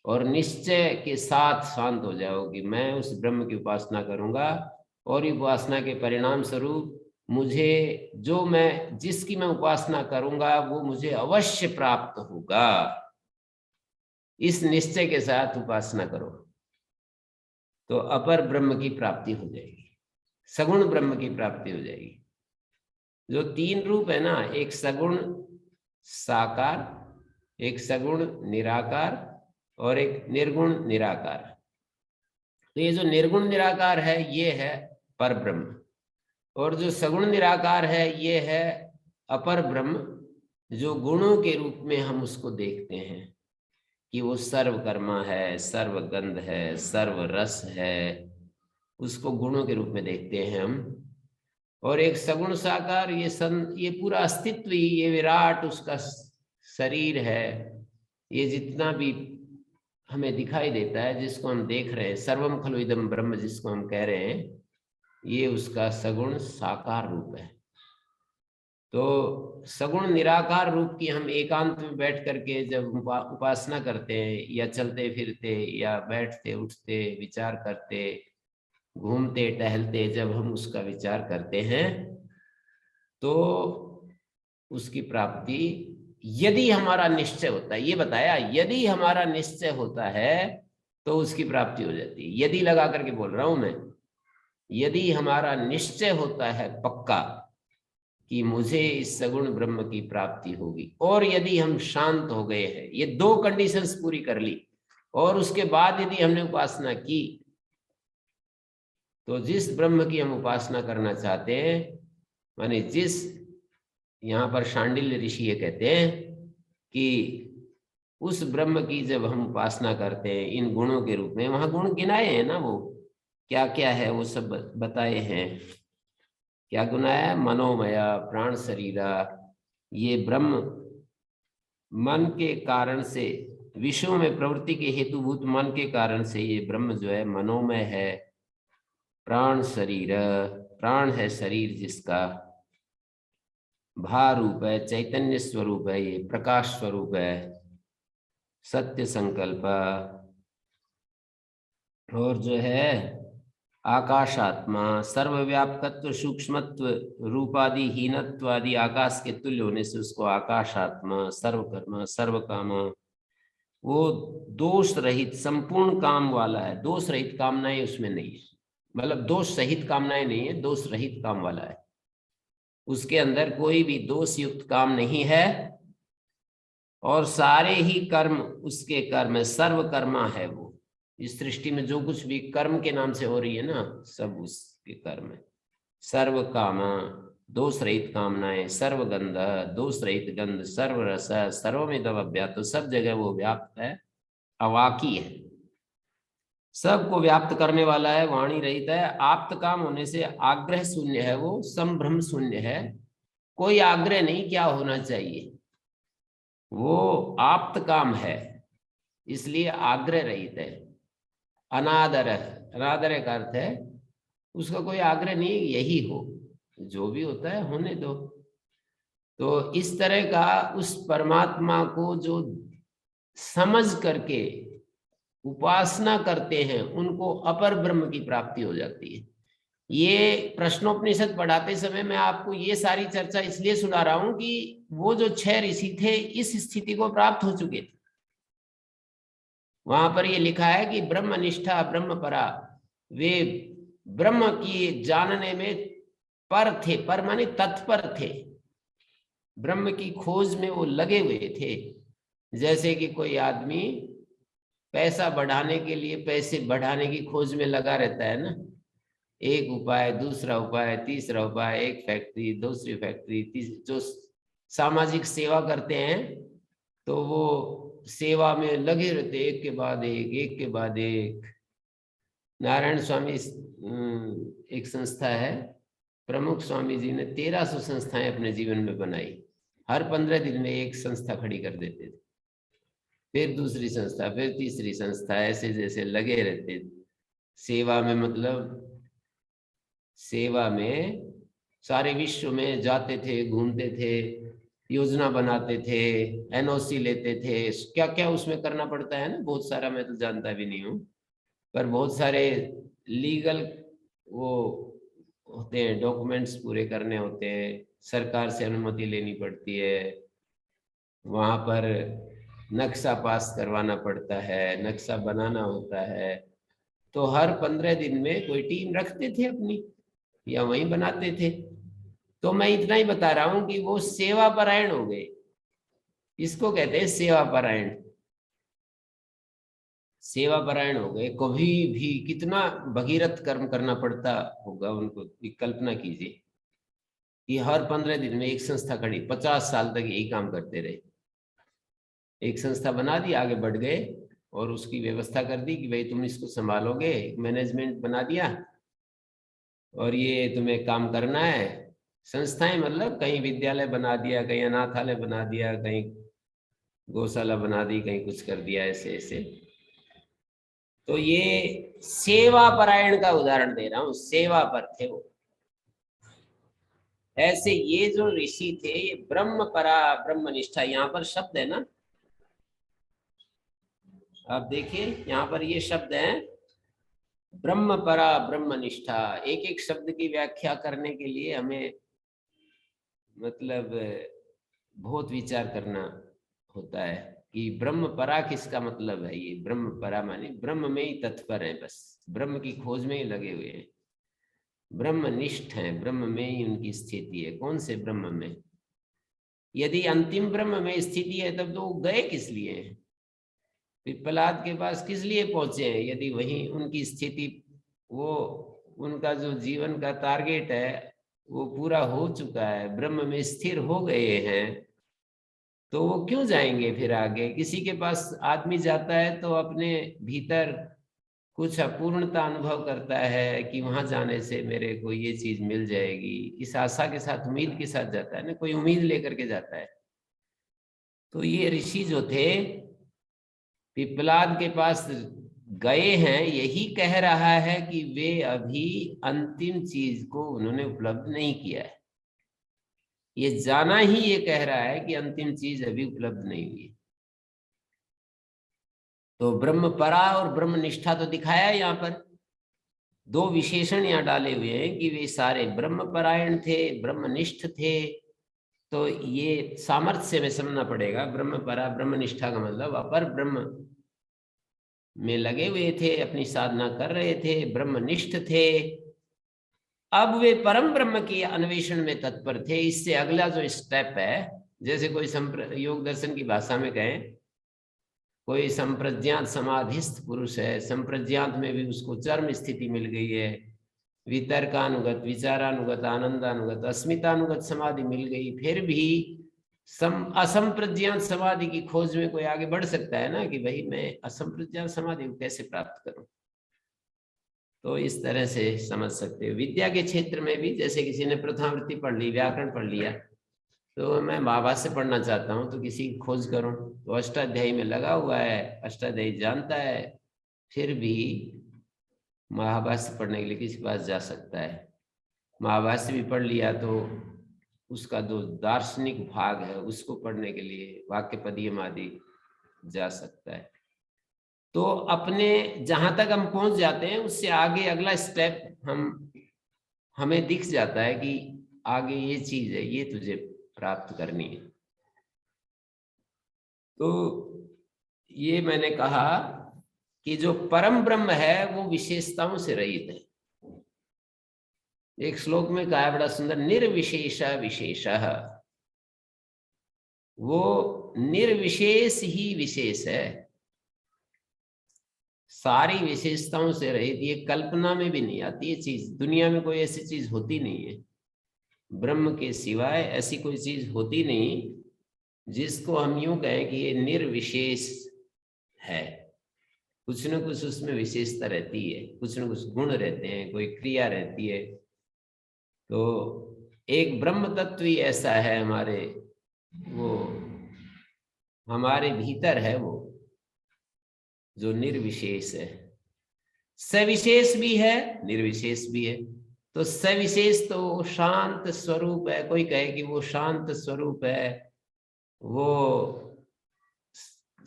और निश्चय के साथ शांत हो जाओ कि मैं उस ब्रह्म की उपासना करूंगा, और उपासना के परिणाम स्वरूप मुझे जो मैं जिसकी मैं उपासना करूंगा वो मुझे अवश्य प्राप्त होगा। इस निश्चय के साथ उपासना करो तो अपर ब्रह्म की प्राप्ति हो जाएगी, सगुण ब्रह्म की प्राप्ति हो जाएगी। जो तीन रूप है ना, एक सगुण साकार, एक सगुण निराकार और एक निर्गुण निराकार। तो ये जो निर्गुण निराकार है ये है पर ब्रह्म, और जो सगुण निराकार है ये है अपर ब्रह्म, जो गुणों के रूप में हम उसको देखते हैं कि वो सर्वकर्मा है, सर्वगंध है, सर्वरस है, उसको गुणों के रूप में देखते हैं हम। और एक सगुण साकार, ये पूरा अस्तित्व ही, ये विराट उसका शरीर है, ये जितना भी हमें दिखाई देता है, जिसको हम देख रहे हैं, सर्वम खलु इदम ब्रह्म जिसको हम कह रहे हैं, ये उसका सगुण साकार रूप है। तो सगुण निराकार रूप की हम एकांत में बैठ करके जब उपासना करते हैं, या चलते फिरते या बैठते उठते विचार करते घूमते टहलते जब हम उसका विचार करते हैं, तो उसकी प्राप्ति यदि हमारा निश्चय होता है, ये बताया, यदि हमारा निश्चय होता है तो उसकी प्राप्ति हो जाती है। यदि लगा करके बोल रहा हूं मैं, यदि हमारा निश्चय होता है पक्का कि मुझे इस सगुण ब्रह्म की प्राप्ति होगी, और यदि हम शांत हो गए हैं, ये दो कंडीशंस पूरी कर ली, और उसके बाद यदि हमने उपासना की, तो जिस ब्रह्म की हम उपासना करना चाहते हैं, माने जिस, यहाँ पर शांडिल्य ऋषि ये कहते हैं कि उस ब्रह्म की जब हम उपासना करते हैं इन गुणों के रूप में, वहां गुण गिनाए हैं ना, वो क्या क्या है वो सब बताए हैं। क्या गुण है? मनोमया, प्राण शरीरा, ये ब्रह्म मन के कारण से, विश्व में प्रवृत्ति के हेतुभूत मन के कारण से ये ब्रह्म जो है मनोमय है। प्राण शरीर, प्राण है शरीर जिसका, भार रूप है, चैतन्य स्वरूप है, ये प्रकाश स्वरूप है, सत्य संकल्प, और जो है आकाशात्मा, सर्वव्यापकत्व, सूक्ष्मत्व, रूपादि हीनत्वादि आकाश के तुल्य होने से उसको आकाशात्मा, सर्वकर्मा, सर्वकामा, वो दोष रहित संपूर्ण काम वाला है। दोष रहित कामनाएं उसमें नहीं है, मतलब दोष सहित कामनाएं नहीं है, दोष रहित काम वाला है। उसके अंदर कोई भी दोष युक्त काम नहीं है, और सारे ही कर्म उसके कर्म है, सर्वकर्मा है वो। इस सृष्टि में जो कुछ भी कर्म के नाम से हो रही है ना, सब उसके कर्म है। सर्व कामा, दोष रहित कामनाएं, सर्वगंध, दोष रहित गंध, सर्वरस, सर्वमिदं अव्याप्त, तो सब जगह वो व्याप्त है, अवाकी है, सबको व्याप्त करने वाला है, वाणी रहित है, आप्त काम होने से आग्रह शून्य है, वो संभ्रम शून्य है, कोई आग्रह नहीं क्या होना चाहिए, वो आप्त काम है, इसलिए आग्रह रहित है। अनादर है, अनादर का अर्थ है उसका कोई आग्रह नहीं, यही हो, जो भी होता है होने दो। तो इस तरह का उस परमात्मा को जो समझ करके उपासना करते हैं उनको अपर ब्रह्म की प्राप्ति हो जाती है। ये प्रश्नोपनिषद पढ़ाते समय मैं आपको ये सारी चर्चा इसलिए सुना रहा हूं कि वो जो 6 ऋषि थे इस स्थिति को प्राप्त हो चुके थे। वहां पर ये लिखा है कि ब्रह्म निष्ठा ब्रह्म परा, वे ब्रह्म की जानने में पर थे, पर माने तत्पर थे, ब्रह्म की खोज में वो लगे हुए थे। जैसे कि कोई आदमी पैसा बढ़ाने के लिए पैसे बढ़ाने की खोज में लगा रहता है ना, एक उपाय, दूसरा उपाय, तीसरा उपाय, एक फैक्ट्री, दूसरी फैक्ट्री, जो सामाजिक सेवा करते हैं तो वो सेवा में लगे रहते, एक के बाद एक, एक के बाद एक। नारायण स्वामी एक संस्था है, प्रमुख स्वामी जी ने 1300 संस्थाएं अपने जीवन में बनाई, हर 15 दिन में एक संस्था खड़ी कर देते थे, फिर दूसरी संस्था, फिर तीसरी संस्था, ऐसे जैसे लगे रहते सेवा में। मतलब सेवा में सारे विश्व में जाते थे, घूमते थे, योजना बनाते थे, एनओसी लेते थे, क्या क्या उसमें करना पड़ता है ना, बहुत सारा, मैं तो जानता भी नहीं हूँ, पर बहुत सारे लीगल वो होते हैं, डॉक्यूमेंट्स पूरे करने होते हैं, सरकार से अनुमति लेनी पड़ती है, वहां पर नक्शा पास करवाना पड़ता है, नक्शा बनाना होता है। तो हर 15 दिन में कोई टीम रखते थे अपनी, या वहीं बनाते थे। तो मैं इतना ही बता रहा हूं कि वो सेवा परायण हो गए, इसको कहते हैं सेवा परायण। सेवा परायण हो गए, कभी भी कितना भगीरथ कर्म करना पड़ता होगा उनको, कल्पना कीजिए कि हर 15 दिन में एक संस्था खड़ी, 50 साल तक यही काम करते रहे। एक संस्था बना दी, आगे बढ़ गए और उसकी व्यवस्था कर दी कि भाई तुम इसको संभालोगे, मैनेजमेंट बना दिया और ये तुम्हें काम करना है। संस्थाएं मतलब कहीं विद्यालय बना दिया, कहीं अनाथालय बना दिया, कहीं गौशाला बना दी, कहीं कुछ कर दिया, ऐसे ऐसे। तो ये सेवा परायण का उदाहरण दे रहा हूं, सेवा पर थे वो। ऐसे ये जो ऋषि थे ये ब्रह्म परा ब्रह्म निष्ठा, यहाँ पर शब्द है ना, आप देखिए यहाँ पर ये शब्द है ब्रह्म परा ब्रह्म निष्ठा। एक एक शब्द की व्याख्या करने के लिए हमें मतलब बहुत विचार करना होता है कि ब्रह्म परा किसका मतलब है। ये ब्रह्म परा माने ब्रह्म में ही तत्पर है, बस ब्रह्म की खोज में ही लगे हुए हैं, ब्रह्मनिष्ठ हैं, ब्रह्म में ही उनकी स्थिति है। कौन से ब्रह्म में? यदि अंतिम ब्रह्म में स्थिति है तब तो वो गए किस लिए हैं, पिप्पलाद के पास किस लिए पहुंचे हैं, यदि वही उनकी स्थिति, वो उनका जो जीवन का टारगेट है वो पूरा हो चुका है, ब्रह्म में स्थिर हो गए हैं, तो वो क्यों जाएंगे फिर आगे? किसी के पास आदमी जाता है तो अपने भीतर कुछ अपूर्णता अनुभव करता है कि वहां जाने से मेरे को ये चीज मिल जाएगी, इस आशा के साथ, उम्मीद के साथ जाता है ना, कोई उम्मीद लेकर के जाता है। तो ये ऋषि जो थे पिप्पलाद के पास गए हैं, यही कह रहा है कि वे अभी अंतिम चीज को उन्होंने उपलब्ध नहीं किया है। ये जाना ही ये कह रहा है कि अंतिम चीज अभी उपलब्ध नहीं हुई है। तो ब्रह्म परा और ब्रह्म निष्ठा तो दिखाया है यहाँ पर। दो विशेषण यहाँ डाले हुए हैं कि वे सारे ब्रह्म परायण थे, ब्रह्मनिष्ठ थे। तो ये सामर्थ्य में समझना पड़ेगा। ब्रह्म परा, ब्रह्म निष्ठा का मतलब अपर ब्रह्म में लगे हुए थे, अपनी साधना कर रहे थे, ब्रह्मनिष्ठ थे। अब वे परम ब्रह्म की अन्वेषण में तत्पर थे। इससे अगला जो स्टेप है, जैसे कोई योग दर्शन की भाषा में कहें, कोई संप्रज्ञात समाधिस्थ पुरुष है, संप्रज्ञात में भी उसको चरम स्थिति मिल गई है, वितर्कानुगत, विचारानुगत, आनंदानुगत, अस्मितानुगत समाधि मिल गई, फिर भी असंप्रज्ञात समाधि की खोज में कोई आगे बढ़ सकता है ना, कि भाई मैं असंप्रज्ञात समाधि को कैसे प्राप्त करूं। तो इस तरह से समझ सकते हो। विद्या के क्षेत्र में भी जैसे किसी ने प्रथमावृत्ति पढ़ ली, व्याकरण पढ़ लिया, तो मैं महाभाष्य पढ़ना चाहता हूँ, तो किसी की खोज करूँ, तो अष्टाध्यायी में लगा हुआ है, अष्टाध्यायी जानता है, फिर भी महाभाष्य पढ़ने के लिए किसी के पास जा सकता है। महाभाष्य भी पढ़ लिया तो उसका जो दार्शनिक भाग है उसको पढ़ने के लिए वाक्य पदीयम आदि जा सकता है। तो अपने जहां तक हम पहुंच जाते हैं उससे आगे अगला स्टेप हमें दिख जाता है कि आगे ये चीज है, ये तुझे प्राप्त करनी है। तो ये मैंने कहा कि जो परम ब्रह्म है वो विशेषताओं से रहित है। एक श्लोक में कहा बड़ा सुंदर, निर्विशेष विशेष। वो निर्विशेष ही विशेष है, सारी विशेषताओं से रहित। ये कल्पना में भी नहीं आती ये चीज, दुनिया में कोई ऐसी चीज होती नहीं है, ब्रह्म के सिवाय ऐसी कोई चीज होती नहीं जिसको हम यूं कहें कि ये निर्विशेष है। कुछ न कुछ उसमें विशेषता रहती है, कुछ न कुछ गुण रहते हैं, कोई क्रिया रहती है। तो एक ब्रह्म तत्व ही ऐसा है हमारे, वो हमारे भीतर है, वो जो निर्विशेष है। सविशेष भी है, निर्विशेष भी है। तो सविशेष तो शांत स्वरूप है। कोई कहे कि वो शांत स्वरूप है, वो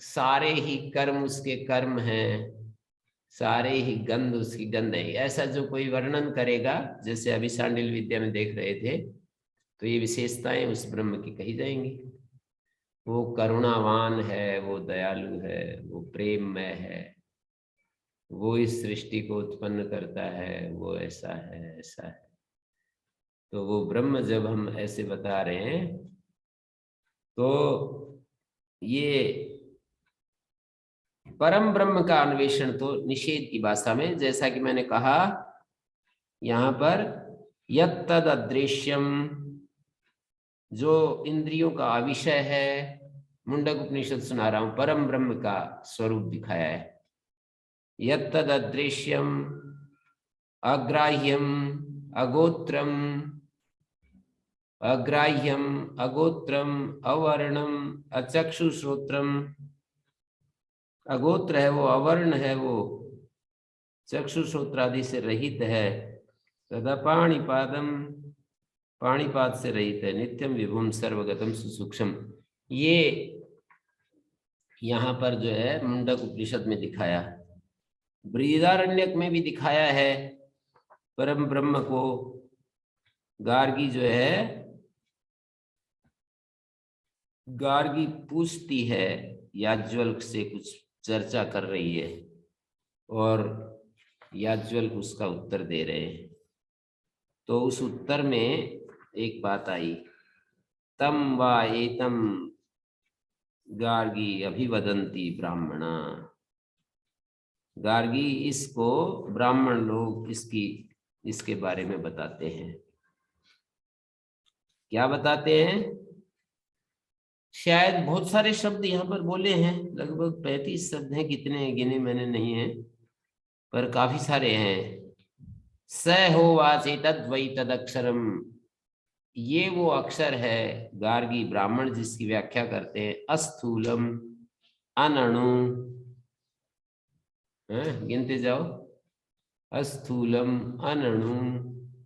सारे ही कर्म उसके कर्म हैं, सारे ही गंध उसकी गंध है, ऐसा जो कोई वर्णन करेगा, जैसे अभी सांडिल्य विद्या में देख रहे थे, तो ये विशेषताएं उस ब्रह्म की कही जाएंगी। वो करुणावान है, वो दयालु है, वो प्रेममय है, वो इस सृष्टि को उत्पन्न करता है, वो ऐसा है, ऐसा है। तो वो ब्रह्म जब हम ऐसे बता रहे हैं, तो ये परम ब्रह्म का अन्वेषण तो निषेध की भाषा में, जैसा कि मैंने कहा यहाँ पर, यत्तद अदृश्यम, जो इंद्रियों का अविषय है, मुंडक उपनिषद सुना रहा हूं, परम ब्रह्म का स्वरूप दिखाया है। यत्तद अदृश्यम अग्राह्यम अगोत्रम, अग्राह्यम अगोत्रम अवर्णम अचक्षुश्रोत्रम। अगोत्र है वो, अवर्ण है वो, चक्षुश्रोत्र आदि से रहित है। तथा पाणिपादम, पाणिपाद से रहित है। नित्यम विभुम सर्वगतम सुसूक्ष्म, ये यहाँ पर जो है मुंडक उपनिषद में दिखाया, बृहदारण्यक में भी दिखाया है परम ब्रह्म को। गार्गी जो है, गार्गी पूछती है याज्ञवल्क्य से, कुछ चर्चा कर रही है और याज्ञवल्क्य उसका उत्तर दे रहे हैं। तो उस उत्तर में एक बात आई, तम वा एतम गार्गी अभिवदंती ब्राह्मणा। गार्गी इसको ब्राह्मण लोग इसके बारे में बताते हैं। क्या बताते हैं? शायद बहुत सारे शब्द यहाँ पर बोले हैं, लगभग 35 शब्द हैं, कितने गिने मैंने नहीं है, पर काफी सारे हैं। स होवाच एतद्वै तदक्षरम, ये वो अक्षर है गार्गी ब्राह्मण जिसकी व्याख्या करते हैं। अस्थूलम अनणु, गिनते जाओ। अस्थूलम अनणु,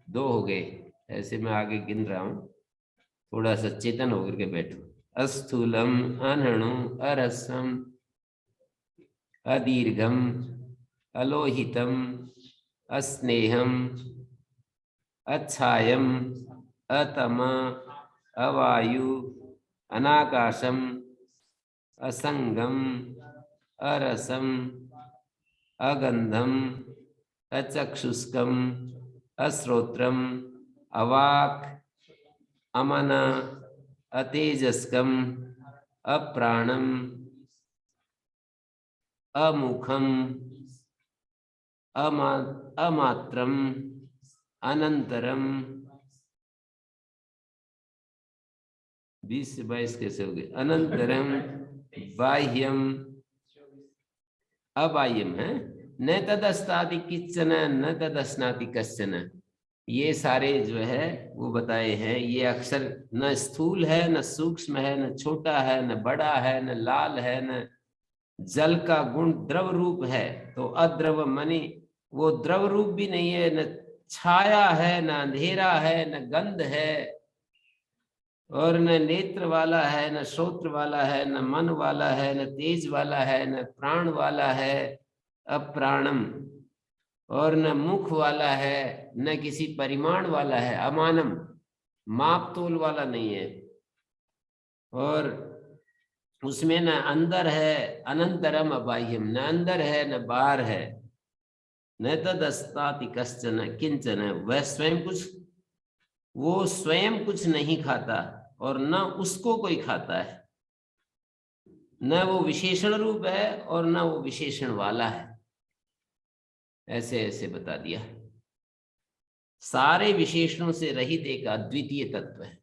दो हो गए। ऐसे मैं आगे गिन रहा हूं, थोड़ा सा चेतन होकर के बैठो। अस्थूलम अनणु अरसम अदीर्घम अलोहितम अस्नेहम अच्छायम अतम अवायु अनाकाशम असंगम अरसम अगंधम अचक्षुष्कम अश्रोत्रम अवाक अमन अतेजस्कम अप्राणम अमुखम अमात्रम अनंतरम। 20 से 22 कैसे हो गए? अनंतरम बाह्यम अबाह्यम है। न तदस्तादि किच्चन न तदस्नाति कश्चन, ये सारे जो है वो बताए हैं। ये अक्षर न स्थूल है, न सूक्ष्म है, न छोटा है, न बड़ा है, न लाल है, न जल का गुण द्रव रूप है। तो अद्रव मनी वो द्रव रूप भी नहीं है, न छाया है, न अंधेरा है, न गंध है, और न नेत्र वाला है, न श्रोत्र वाला है, न मन वाला है, न तेज वाला है, न प्राण वाला है, अप्राणम, और न मुख वाला है, न किसी परिमाण वाला है, अमानम, माप तोल वाला नहीं है, और उसमें न अंदर है, अनंतरम अबाह्यम, न अंदर है न बाहर है, न तदस्ताति कश्चन किंचन, वह स्वयं कुछ, वो स्वयं कुछ नहीं खाता और न उसको कोई खाता है, न वो विशेषण रूप है और न वो विशेषण वाला है। ऐसे ऐसे बता दिया। सारे विशेषणों से रहित एक अद्वितीय तत्व है।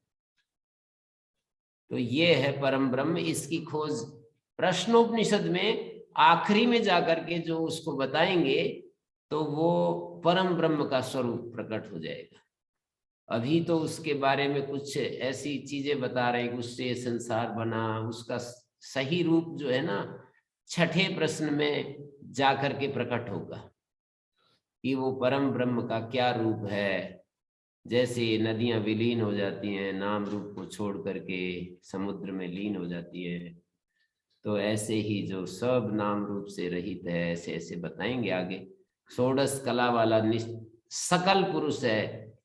तो ये है परम ब्रह्म। इसकी खोज प्रश्नोपनिषद में आखिरी में जाकर के जो उसको बताएंगे तो वो परम ब्रह्म का स्वरूप प्रकट हो जाएगा। अभी तो उसके बारे में कुछ ऐसी चीजें बता रहे हैं कि उससे संसार बना, उसका सही रूप जो है ना 6ठे प्रश्न में जाकर के प्रकट होगा कि वो परम ब्रह्म का क्या रूप है। जैसे नदियां विलीन हो जाती हैं, नाम रूप को छोड़ करके समुद्र में लीन हो जाती है, तो ऐसे ही जो सब नाम रूप से रहित है, ऐसे ऐसे बताएंगे आगे। षोडश कला वाला सकल पुरुष है,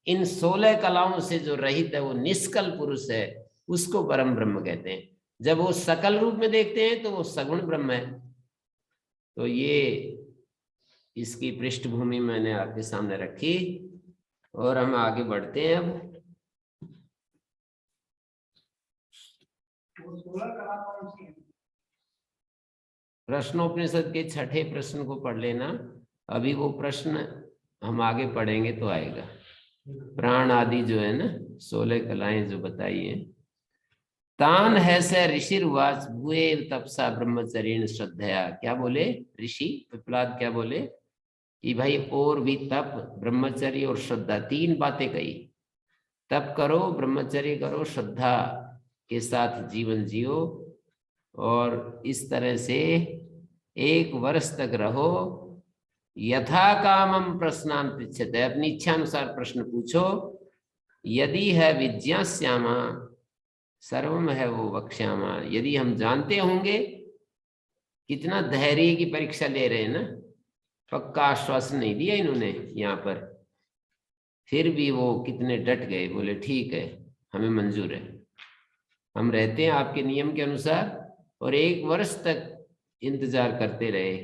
इन 16 कलाओं से जो रहित है वो निष्कल पुरुष है, उसको परम ब्रह्म कहते हैं। जब वो सकल रूप में देखते हैं तो वो सगुण ब्रह्म है। तो ये इसकी पृष्ठभूमि मैंने आपके सामने रखी और हम आगे बढ़ते हैं। अब प्रश्नोपनिषद के 6ठे प्रश्न को पढ़ लेना। अभी वो प्रश्न हम आगे पढ़ेंगे तो आएगा। प्राण आदि जो है ना 16 कलाएं जो बताई हैं। तान है से ऋषिर्वाच भूए तपसा ब्रह्मचर्य श्रद्धया। क्या बोले ऋषि पिपलाद? क्या बोले कि भाई और भी तप, ब्रह्मचर्य और श्रद्धा, 3 बातें कही। तप करो, ब्रह्मचर्य करो, श्रद्धा के साथ जीवन जियो, और इस तरह से 1 वर्ष तक रहो। यथा कामम प्रश्नान पृच्छते, अपनी इच्छा अनुसार प्रश्न पूछो। यदि है विज्ञास्यामा सर्वम है वो वक्ष्यामा, यदि हम जानते होंगे। कितना धैर्य की परीक्षा ले रहे हैं ना, पक्का आश्वासन नहीं दिया इन्होंने यहाँ पर, फिर भी वो कितने डट गए, बोले ठीक है हमें मंजूर है, हम रहते हैं आपके नियम के अनुसार। और 1 वर्ष तक इंतजार करते रहे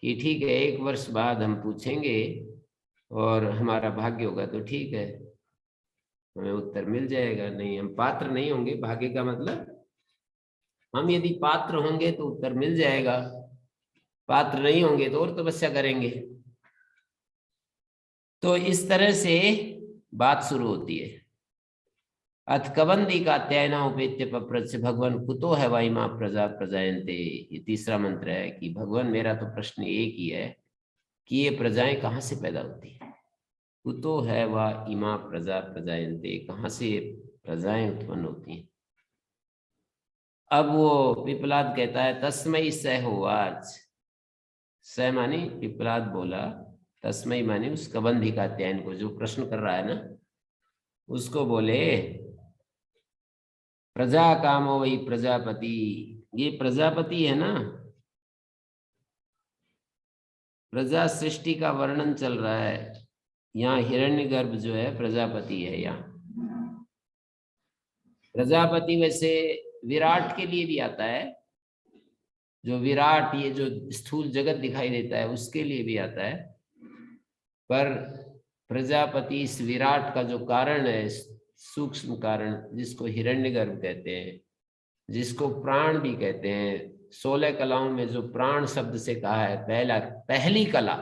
कि ठीक है 1 वर्ष बाद हम पूछेंगे और हमारा भाग्य होगा तो ठीक है हमें उत्तर मिल जाएगा, नहीं हम पात्र नहीं होंगे। भाग्य का मतलब हम यदि पात्र होंगे तो उत्तर मिल जाएगा, पात्र नहीं होंगे तो और तपस्या करेंगे। तो इस तरह से बात शुरू होती है। अथ कबंदी का त्यायना उपेत्य पप्रच्छ भगवान कुतो है वाई माँ प्रजा प्रजायन्ते। ये तीसरा मंत्र है कि भगवान मेरा तो प्रश्न एक ही है कि ये प्रजाएं कहाँ से पैदा होती है। कुतो है वह इमा प्रजा प्रजायन्ते, कहाँ से प्रजाएं उत्पन्न होती हैं। अब वो पिपलाद कहता है तस्मय स होवाच। स मानी पिपलाद बोला, तस्मय मानी उस कबंधी का त्यायन को, जो प्रश्न कर रहा है ना, उसको बोले प्रजा कामो वही प्रजापति। ये प्रजापति है ना, प्रजा सृष्टि का वर्णन चल रहा है यहाँ। हिरण्यगर्भ जो है प्रजापति है यहाँ। प्रजापति वैसे विराट के लिए भी आता है, जो विराट ये जो स्थूल जगत दिखाई देता है उसके लिए भी आता है, पर प्रजापति इस विराट का जो कारण है, सूक्ष्म कारण, जिसको हिरण्यगर्भ कहते हैं, जिसको प्राण भी कहते हैं। 16 कलाओं में जो प्राण शब्द से कहा है, पहली कला,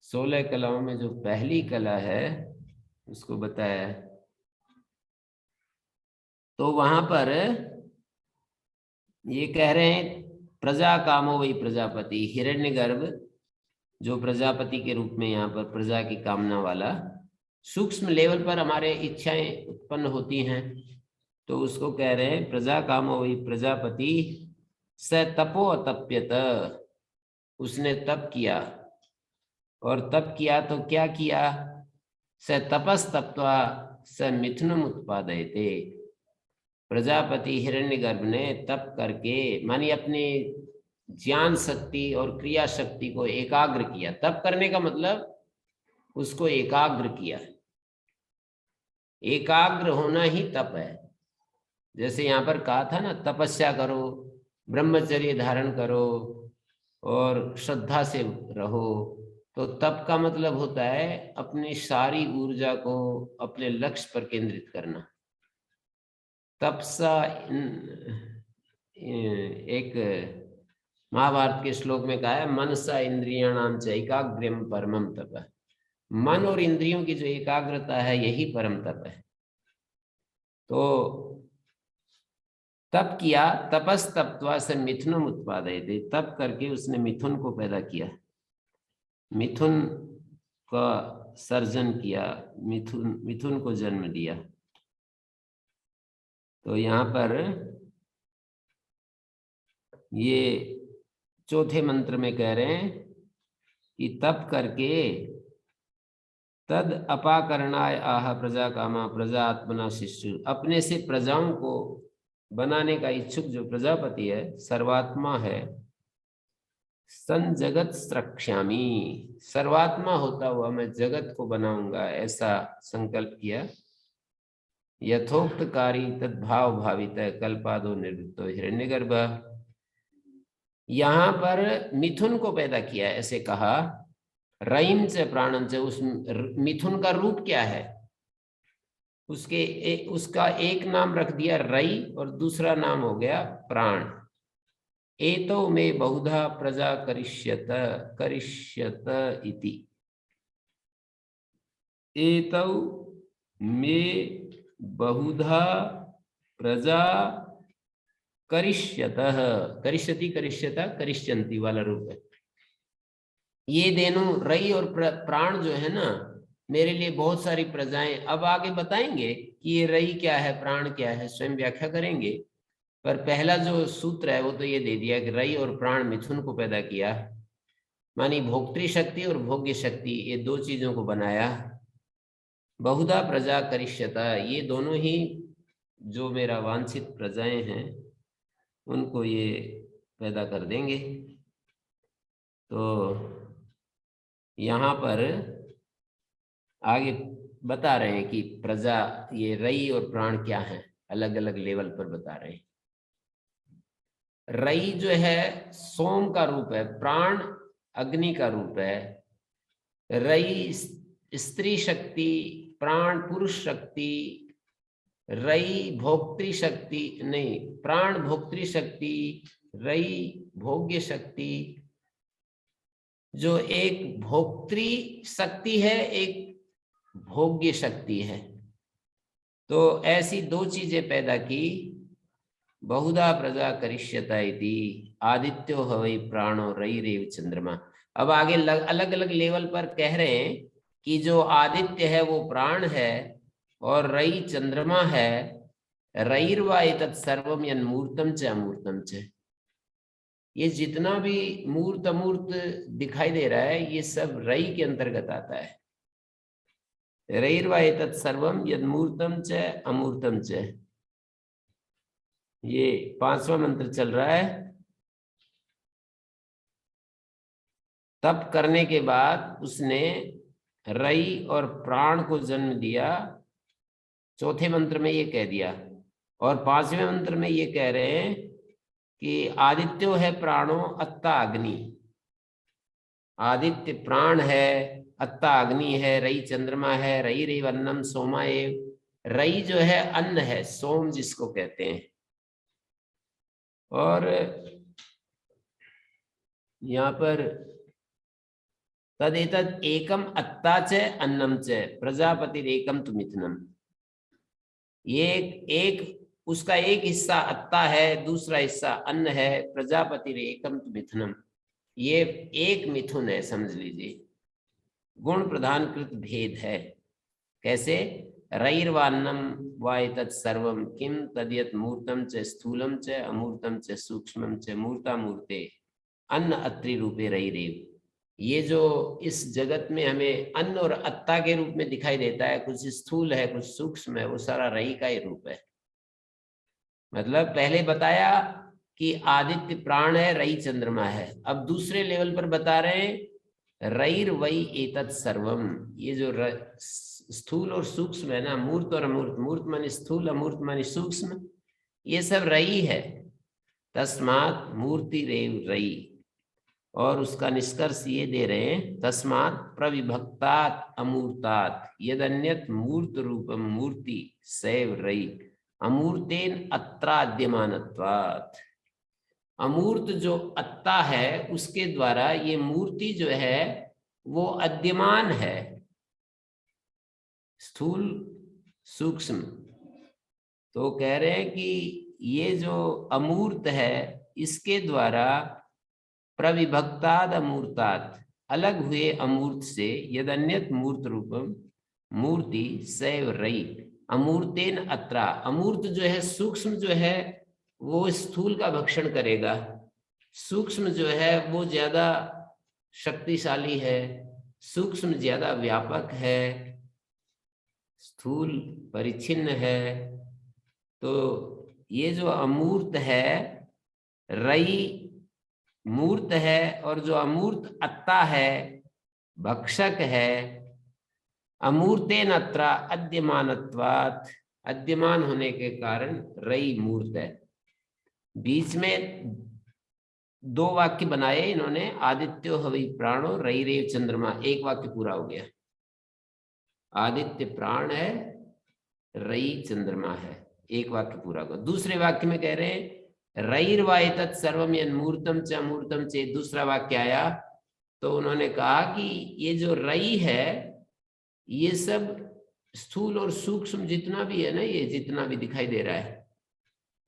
16 कलाओं में जो पहली कला है उसको बताया है। तो वहां पर ये कह रहे हैं प्रजा कामो वही प्रजापति। हिरण्यगर्भ जो प्रजापति के रूप में यहाँ पर प्रजा की कामना वाला, सूक्ष्म लेवल पर हमारे इच्छाएं उत्पन्न होती हैं, तो उसको कह रहे हैं प्रजा कामो वही प्रजापति। स तपो अतप्यत, उसने तप किया, और तप किया तो क्या किया, स तपस तप्त्वा स मिथुनम उत्पादयते। प्रजापति हिरण्यगर्भ ने तप करके मानी अपनी ज्ञान शक्ति और क्रिया शक्ति को एकाग्र किया। तप करने का मतलब उसको एकाग्र किया। एकाग्र होना ही तप है। जैसे यहाँ पर कहा था ना, तपस्या करो, ब्रह्मचर्य धारण करो और श्रद्धा से रहो। तो तप का मतलब होता है अपनी सारी ऊर्जा को अपने लक्ष्य पर केंद्रित करना। तपसा एक महाभारत के श्लोक में कहा है, मनसा इंद्रियाणाम च एकाग्र्यम परमम तप। मन और इंद्रियों की जो एकाग्रता है यही परम तप है। तो तप किया, तपस तप्त्वा से मिथुनम उत्पादयते, तप करके उसने मिथुन को पैदा किया, मिथुन का सर्जन किया, मिथुन को जन्म दिया। तो यहाँ पर ये चौथे मंत्र में कह रहे हैं कि तप करके तद अपाकरणाय आह प्रजा कामा प्रजा आत्मना शिष्य। अपने से प्रजाओं को बनाने का इच्छुक जो प्रजापति है, सर्वात्मा है, सन जगत स्रक्ष्यामि, सर्वात्मा होता हुआ मैं जगत को बनाऊंगा, ऐसा संकल्प किया। यथोक्तकारी तद्भाव भावित कल्पादो निर्वृत्तो हिरण्यगर्भ। यहाँ पर मिथुन को पैदा किया, ऐसे कहा। रईम से प्राणन से, उस मिथुन का रूप क्या है, उसका एक नाम रख दिया रई और दूसरा नाम हो गया प्राण। एतो में बहुधा प्रजा करिष्यत इति। एतो में बहुधा प्रजा करिष्यतः, करिष्यति करिष्यता करिष्यन्ति वाला रूप है। ये दोनों रई और प्राण जो है ना, मेरे लिए बहुत सारी प्रजाएं। अब आगे बताएंगे कि ये रई क्या है, प्राण क्या है, स्वयं व्याख्या करेंगे। पर पहला जो सूत्र है वो तो ये दे दिया कि रई और प्राण मिथुन को पैदा किया, मानी भोक्तृ शक्ति और भोग्य शक्ति, ये दो चीजों को बनाया। बहुधा प्रजा करिष्यता, ये दोनों ही जो मेरा वांछित प्रजाएं हैं उनको ये पैदा कर देंगे। तो यहाँ पर आगे बता रहे हैं कि प्रजा, ये रई और प्राण क्या है, अलग अलग लेवल पर बता रहे हैं। रई जो है सोम का रूप है, प्राण अग्नि का रूप है। रई स्त्री शक्ति, प्राण पुरुष शक्ति। रई भोक्तृ शक्ति, नहीं, प्राण भोक्तृ शक्ति, रई भोग्य शक्ति। जो एक भोक्तृ शक्ति है, एक भोग्य शक्ति है। तो ऐसी दो चीजें पैदा की, बहुधा प्रजा करिष्यता इति आदित्यो हवै प्राणो रैरेव चंद्रमा। अब आगे अलग अलग लेवल पर कह रहे हैं कि जो आदित्य है वो प्राण है और रई चंद्रमा है। रईर्वा एतत् सर्वम यन्मूर्तम च अमूर्तम च। ये जितना भी मूर्त अमूर्त दिखाई दे रहा है ये सब रई के अंतर्गत आता है। रईर्वा एतत् सर्वम यन्मूर्तम च अमूर्तम च। ये 5वां मंत्र चल रहा है। तप करने के बाद उसने रई और प्राण को जन्म दिया। चौथे मंत्र में ये कह दिया और 5वें मंत्र में ये कह रहे हैं कि आदित्यो है प्राणो अत्ता अग्नि। आदित्य प्राण है, अत्ता अग्नि है, रई चंद्रमा है, रई रेव अन्नम सोमा एव। रई जो है अन्न है, सोम जिसको कहते हैं। और यहाँ पर तदेतद एकम अत्ता च अन्नम च प्रजापतिरेकम तु मिथुनम। ये एक उसका एक हिस्सा अत्ता है, दूसरा हिस्सा अन्न है। प्रजापतिरेकम तु मिथुनम, ये एक मिथुन है समझ लीजिए। गुण प्रधान कृत भेद है। कैसे? रईर्वान्नम वाएतत् सर्वम किम तद्यत् मूर्तम च स्थूलम च अमूर्तम च सूक्ष्मम च मूर्ता मूर्ते अन्न अत्रि रूपे रईरेव। ये जो इस जगत में हमें अन्न और अत्ता के रूप में दिखाई देता है, कुछ स्थूल है कुछ सूक्ष्म है, वो सारा रई का ही रूप है। मतलब पहले बताया कि आदित्य प्राण है, रई चंद्रमा है। अब दूसरे लेवल पर बता रहे हैं रईर वई एतत् सर्वम। ये जो स्थूल और सूक्ष्म है ना, मूर्त और अमूर्त, मूर्त माने स्थूल, अमूर्त माने सूक्ष्म, ये सब रई है। तस्मात् मूर्ति रेव रई। और उसका निष्कर्ष ये दे रहे हैं, तस्मात् प्रविभक्तात् अमूर्तात् यदन्यत मूर्त रूपम मूर्ति सैव रई अमूर्तेन अत्राद्यमानत्वात्। अमूर्त जो अत्ता है उसके द्वारा ये मूर्ति जो है वो अद्यमान है, स्थूल सूक्ष्म। तो कह रहे हैं कि ये जो अमूर्त है इसके द्वारा प्रविभक्ताद अमूर्तात्, अलग हुए अमूर्त से, यदन्यत मूर्त रूपम मूर्ति सैव रई अमूर्तेन अत्रा। अमूर्त जो है सूक्ष्म जो है वो स्थूल का भक्षण करेगा, सूक्ष्म जो है वो ज्यादा शक्तिशाली है, सूक्ष्म ज्यादा व्यापक है, स्थूल परिच्छिन्न है। तो ये जो अमूर्त है, रई मूर्त है और जो अमूर्त अत्ता है भक्षक है। अमूर्तेन अत्रा अद्यमानत्वात्, अद्यमान होने के कारण रई मूर्त है। बीच में दो वाक्य बनाए इन्होंने, आदित्यो हवि प्राणो रईरेव चंद्रमा, एक वाक्य पूरा हो गया। आदित्य प्राण है, रई चंद्रमा है, एक वाक्य पूरा हो। दूसरे वाक्य में कह रहे हैं रईर्वा एतत् सर्वम यन्मूर्तम च अमूर्तम च, दूसरा वाक्य आया तो उन्होंने कहा कि ये जो रई है ये सब स्थूल और सूक्ष्म जितना भी है ना, ये जितना भी दिखाई दे रहा है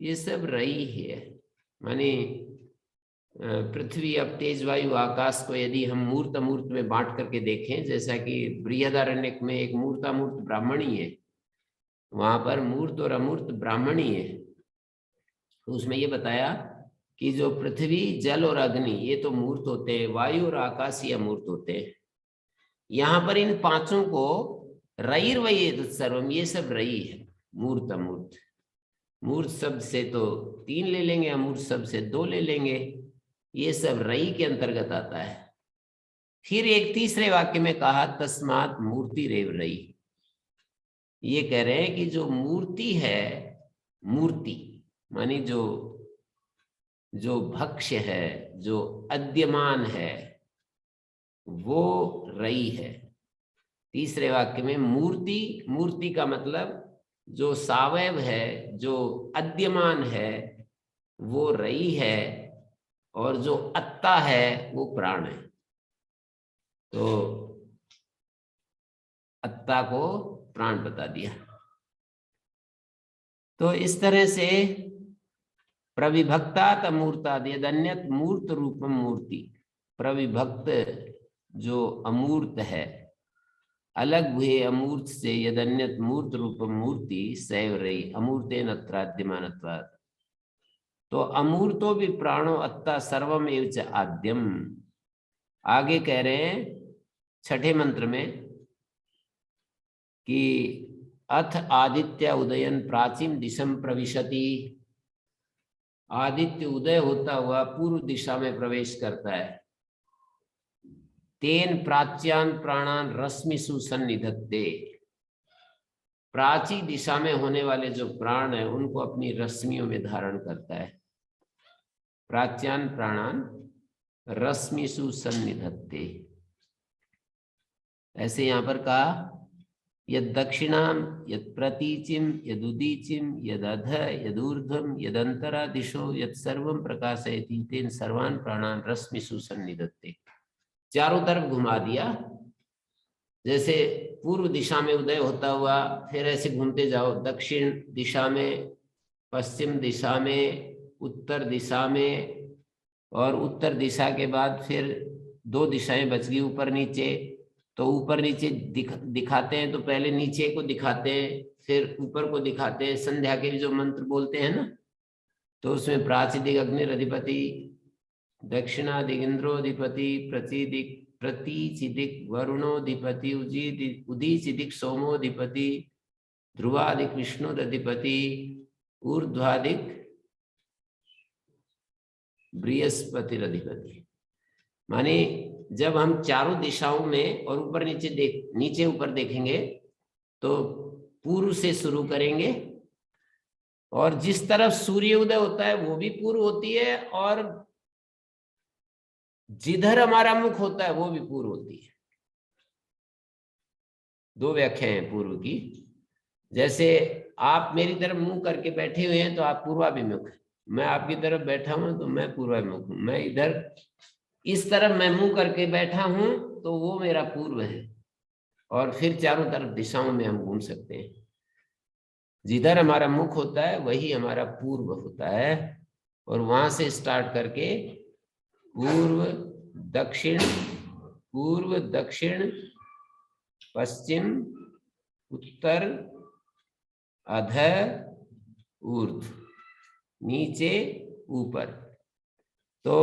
ये सब रई है। माने पृथ्वी, अब तेज वायु आकाश को यदि हम मूर्त अमूर्त में बांट करके देखें, जैसा कि बृहदारण्यक में एक मूर्तामूर्त ब्राह्मणी है, वहां पर मूर्त और अमूर्त ब्राह्मणी है। तो उसमें ये बताया कि जो पृथ्वी, जल और अग्नि ये तो मूर्त होते हैं, वायु और आकाश ये अमूर्त होते हैं। यहाँ पर इन पांचों को रईर वही सर्वम, ये सब रई है, मूर्त अमूर्त। मूर्त शब्द से तो 3 ले लेंगे, अमूर्त शब्द से 2 ले लेंगे, ये सब रई के अंतर्गत आता है। फिर एक तीसरे वाक्य में कहा तस्मात् मूर्ति रेव रई। ये कह रहे हैं कि जो मूर्ति है, मूर्ति मानी जो भक्ष्य है, जो अद्यमान है, वो रई है। तीसरे वाक्य में मूर्ति, मूर्ति का मतलब जो सावयव है, जो अद्यमान है, वो रई है, और जो अत्ता है वो प्राण है। तो अत्ता को प्राण बता दिया। तो इस तरह से प्रविभक्तात अमूर्ताद यदन्यत मूर्त रूपम मूर्ति, प्रविभक्त जो अमूर्त है, अलग हुए अमूर्त से, यदन्यत मूर्त रूपम मूर्ति सैव रही अमूर्ते नत्राद्यमानत्वात्। तो अमूर्तो भी प्राणो अत्ता सर्वम एव च आद्यम। आगे कह रहे हैं छठे मंत्र में कि अथ आदित्य उदयन प्राचीन दिशम प्रविशति, आदित्य उदय होता हुआ पूर्व दिशा में प्रवेश करता है। तेन प्राच्यान प्राणान रश्मिषु सन्निधत्ते, प्राची दिशा में होने वाले जो प्राण है उनको अपनी रश्मियों में धारण करता है। प्राच्यान प्राणान रश्मिषु सन्निधत्ते, ऐसे यहां पर कहा यद दक्षिणाम यद प्रतीचिम यद उदीचिम यद अध यद ऊर्ध्वम यद अंतरा दिशो यद सर्वम प्रकाशयति तेन सर्वान प्राणान रश्मिषु सन्निधत्ते। चारों तरफ घुमा दिया, जैसे पूर्व दिशा में उदय होता हुआ फिर ऐसे घूमते जाओ, दक्षिण दिशा में, पश्चिम दिशा में, उत्तर दिशा में, और उत्तर दिशा के बाद फिर दो दिशाएं बच गई ऊपर नीचे। तो ऊपर नीचे दिखाते हैं, तो पहले नीचे को दिखाते हैं फिर ऊपर को दिखाते हैं। संध्या के भी जो मंत्र बोलते हैं ना, तो उसमें प्राचिदिक अग्निरधिपति, दक्षिणादिक इंद्रोधिपति, प्रतीचिदिक वरुणोधिपति, उदीचिदिक सोमोधिपति, ध्रुवादिक विष्णुरधिपति, ऊर्ध्वादिक बृहस्पतिरधिपति। माने जब हम चारों दिशाओं में और ऊपर नीचे ऊपर देखेंगे तो पूर्व से शुरू करेंगे, और जिस तरफ सूर्य उदय होता है वो भी पूर्व होती है, और जिधर हमारा मुख होता है वो भी पूर्व होती है। दो व्याख्याएं हैं पूर्व की। जैसे आप मेरी तरफ मुंह करके बैठे हुए हैं तो आप पूर्वाभिमुख, मैं आपकी तरफ बैठा हूं तो मैं पूर्वाभिमुख हूं। मैं इधर इस तरफ मैं मुंह करके बैठा हूं तो वो मेरा पूर्व है, और फिर चारों तरफ दिशाओं में हम घूम सकते हैं। जिधर हमारा मुख होता है वही हमारा पूर्व होता है, और वहां से स्टार्ट करके पूर्व दक्षिण पश्चिम उत्तर अध ऊर्ध्व नीचे ऊपर। तो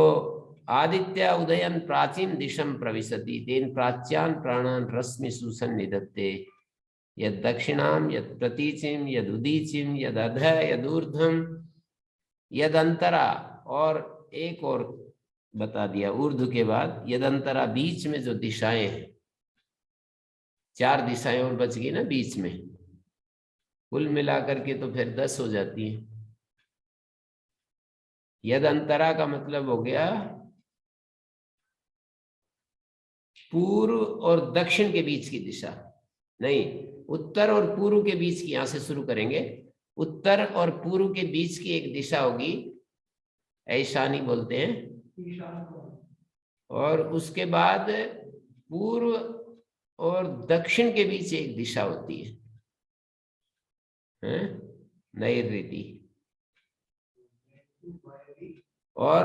आदित्य उदयन प्राचीन दिशम प्रविशति तेन प्राच्यान प्राणान रश्मिषु सन्निधत्ते यद दक्षिणाम यद प्रतीचिम यद उदीचिम यद अध यद ऊर्ध्वम यद अंतरा, और एक और बता दिया ऊर्ध्व के बाद यद अंतरा, बीच में जो दिशाएं हैं, चार दिशाएं और बच गई ना बीच में, कुल मिलाकर के तो फिर 10 हो जाती है। यद अंतरा का मतलब हो गया पूर्व और दक्षिण के बीच की दिशा, नहीं, उत्तर और पूर्व के बीच की, यहां से शुरू करेंगे। उत्तर और पूर्व के बीच की एक दिशा होगी, ईशानी बोलते हैं, और उसके बाद पूर्व और दक्षिण के बीच एक दिशा होती है, नैऋति, और